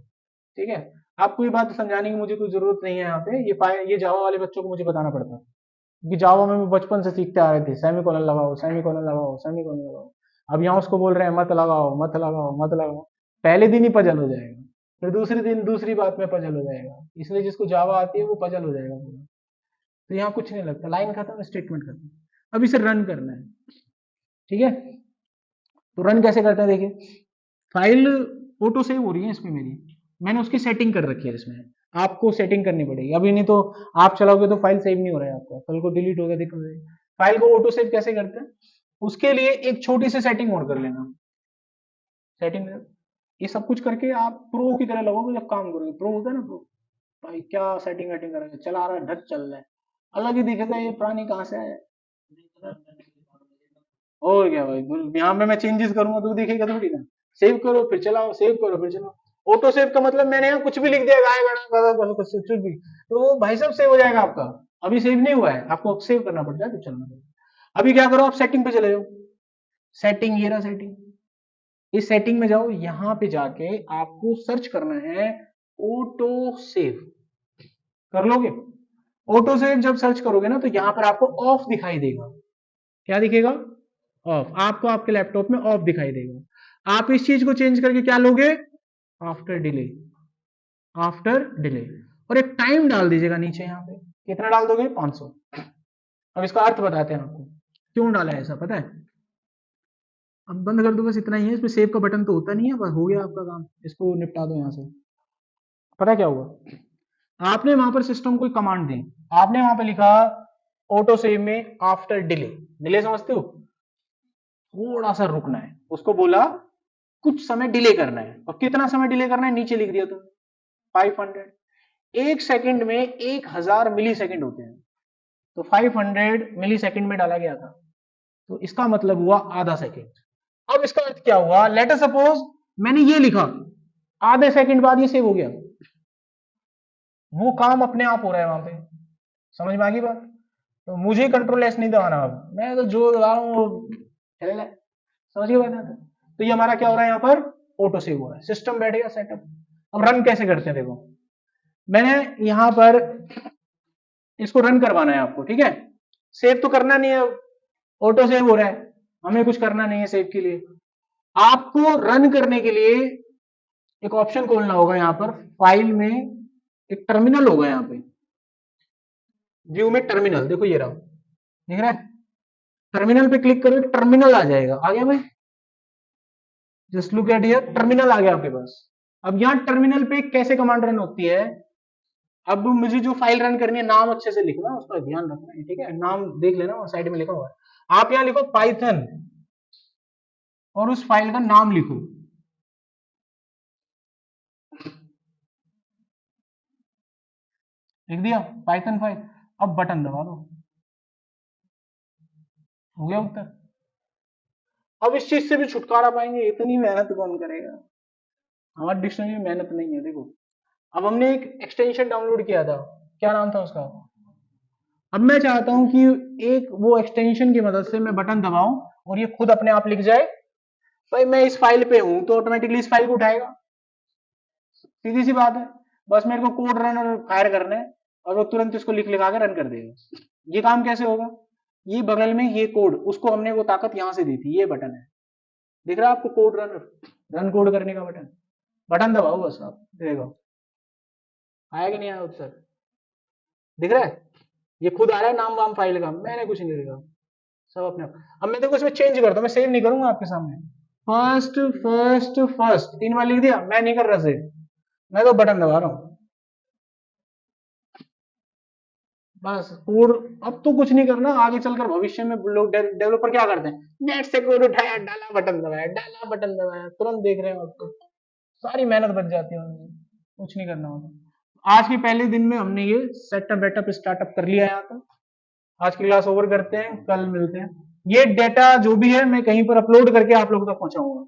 ठीक है, आपको ये बात समझाने की मुझे कोई जरूरत नहीं है यहाँ पे, ये जावा वाले बच्चों को मुझे बताना पड़ता है, क्योंकि जावा में बचपन से सीखते आ रहे थे सेमीकोलन लगाओ सेमीकोलन लगाओ सेमीकोलन लगाओ। अब यहाँ उसको बोल रहे हैं मत लगाओ मत लगाओ मत लगाओ, पहले दिन ही पजल हो जाएगा, फिर दूसरे दिन दूसरी बात में पजल हो जाएगा, इसलिए जिसको जावा आती है वो पजल हो जाएगा पूरा। तो यहाँ कुछ नहीं लगता, लाइन खत्म स्टेटमेंट खत्म। अब इसे रन करना है। ठीक है, तो रन कैसे करते हैं देखिए, फाइल ऑटो सेव हो रही है इसमें मेरी, मैंने उसकी सेटिंग कर रखी है इसमें, आपको सेटिंग करनी पड़ेगी, अभी नहीं तो आप चलाओगे तो फाइल सेव नहीं हो रहा है आपका, कल को डिलीट हो गया दिक्कत हो जाएगी। फाइल को ऑटो सेव कैसे करते हैं, उसके लिए एक छोटी सी सेटिंग और कर लेना। सेटिंग ये सब कुछ करके आप प्रो की तरह लगोगे जब काम करोगे, प्रो होता है ना प्रो, भाई क्या सेटिंग वेटिंग करेंगे, चला रहा है ढक चल रहा है, अलग ही दिखेगा ये पुरानी कहाँ से है। और क्या भाई, यहाँ पे मैं चेंजेस करूंगा तो दिखेगा थोड़ी ना, सेव करो फिर चलाओ सेव करो फिर चलाओ। ऑटो सेव का मतलब मैंने यहाँ कुछ भी लिख दिया, गाय गड़ा कुछ भी, तो भाई साहब सेव हो जाएगा आपका। अभी सेव नहीं हुआ है, आपको सेव करना पड़ता है तो चलना पड़ता। अभी क्या करो, आप सेटिंग पे चले जाओ, सेटिंग ये रहा सेटिंग, इस सेटिंग में जाओ, यहाँ पे जाके आपको सर्च करना है ऑटो सेव, कर लोगे। ऑटो सेव जब सर्च करोगे ना तो यहाँ पर आपको ऑफ दिखाई देगा, क्या दिखेगा, ऑफ, आपको आपके लैपटॉप में ऑफ दिखाई देगा। आप इस चीज को चेंज करके क्या लोगे, आफ्टर डिले, आफ्टर डिले, और एक टाइम डाल दीजिएगा नीचे, यहाँ पे कितना डाल दोगे 500। अब इसका अर्थ बताते हैं आपको क्यों डाला है ऐसा, पता है, अब बंद कर दो बस इतना ही है, इसमें सेव का बटन तो होता नहीं है, बस हो गया आपका काम, इसको निपटा दो यहाँ से। पता क्या हुआ, आपने वहां पर सिस्टम को कमांड दी, आपने वहां पे लिखा ऑटो सेव में आफ्टर डिले, डिले समझते हो, थोड़ा सा रुकना है, उसको बोला कुछ समय डिले करना है, और कितना समय डिले करना है नीचे लिख दिया तुम 500, एक सेकंड में 1000 मिली सेकंड होते हैं, तो 500 मिली सेकंड में डाला गया था, तो इसका मतलब हुआ आधा सेकंड। अब इसका अर्थ क्या हुआ, लेट अस सपोज मैंने ये लिखा, आधे सेकंड बाद ये सेव हो गया, वो काम अपने आप हो रहा है वहां पे, समझ में आ गई बात। तो मुझे कंट्रोल एस नहीं दबाना, अब मैं तो जो दबा रहा हूँ वो चल रहा है, समझ गए बात। तो ये हमारा क्या हो रहा है, यहाँ पर ऑटो सेव हो रहा है, सिस्टम बैठ गया सेटअप। अब रन कैसे करते हैं देखो, मैंने यहाँ पर इसको रन करवाना है आपको, ठीक है, सेव तो करना नहीं है, ऑटो सेव हो रहा है, हमें कुछ करना नहीं है सेव के लिए। आपको रन करने के लिए एक ऑप्शन खोलना होगा, यहाँ पर फाइल में एक टर्मिनल होगा, यहाँ पे व्यू में टर्मिनल, देखो ये रहा, दिख रहा है, टर्मिनल पे क्लिक करो, टर्मिनल आ जाएगा, आ गया भाई, just look at here, terminal आ गया आपके पास। अब यहाँ टर्मिनल पे कैसे कमांड रन होती है, अब मुझे जो फाइल रन करनी है, नाम अच्छे से लिखना, उसका ध्यान रखना है, ठीक है, नाम देख लेना साइड में लिखा हुआ है, आप यहाँ लिखो पाइथन और उस फाइल का नाम लिखो, लिख दिया पाइथन फाइल, अब बटन दबा दो, हो गया उत्तर। अब इस चीज से भी छुटकारा पाएंगे, इतनी मेहनत कौन करेगा, हमारी डिक्शनरी में मेहनत नहीं है। देखो अब हमने एक एक्सटेंशन डाउनलोड किया था, क्या नाम था उसका, अब मैं चाहता हूं कि एक वो एक्सटेंशन की मदद से मैं बटन दबाऊं और ये खुद अपने आप लिख जाए, भाई मैं इस फाइल पे हूं तो ऑटोमेटिकली इस फाइल को उठाएगा, सीधी सी बात है। बस मेरे को कोड रन और फायर करना है और वो तुरंत इसको लिख लिखा के रन कर देगा। ये काम कैसे होगा, ये बगल में ये कोड, उसको हमने वो ताकत यहां से दी थी, ये बटन है, दिख रहा है आपको कोड रन, रन कोड करने का बटन, बटन दबाओ बस आप देखो आया कि नहीं आया उत्तर, दिख रहा है, ये खुद आ रहा है नाम वाम फाइल का, मैंने कुछ नहीं लिखा, सब अपने आप। अब मैं देखो इसमें चेंज करता हूं, मैं सेव नहीं करूंगा आपके सामने, फर्स्ट फर्स्ट फर्स्ट 3 बार लिख दिया, मैं नहीं कर रहा सेव, मैं तो बटन दबा रहा हूं, बस कोड अब तो कुछ नहीं करना, आगे चलकर भविष्य में लोग डेवलपर क्या करते हैं, नेट से कोड उठाया, डाला बटन दबाया, तुरंत देख रहे हो आप तो सारी मेहनत बच जाती है उनकी, कुछ नहीं करना होता। आज के पहले दिन में हमने ये सेटअप वेटअप स्टार्टअप कर लिया है यहाँ पर। आज की क्लास ओवर करते हैं, कल मिलते हैं। ये डेटा जो भी है मैं कहीं पर अपलोड करके आप लोगों तक पहुंचाऊंगा।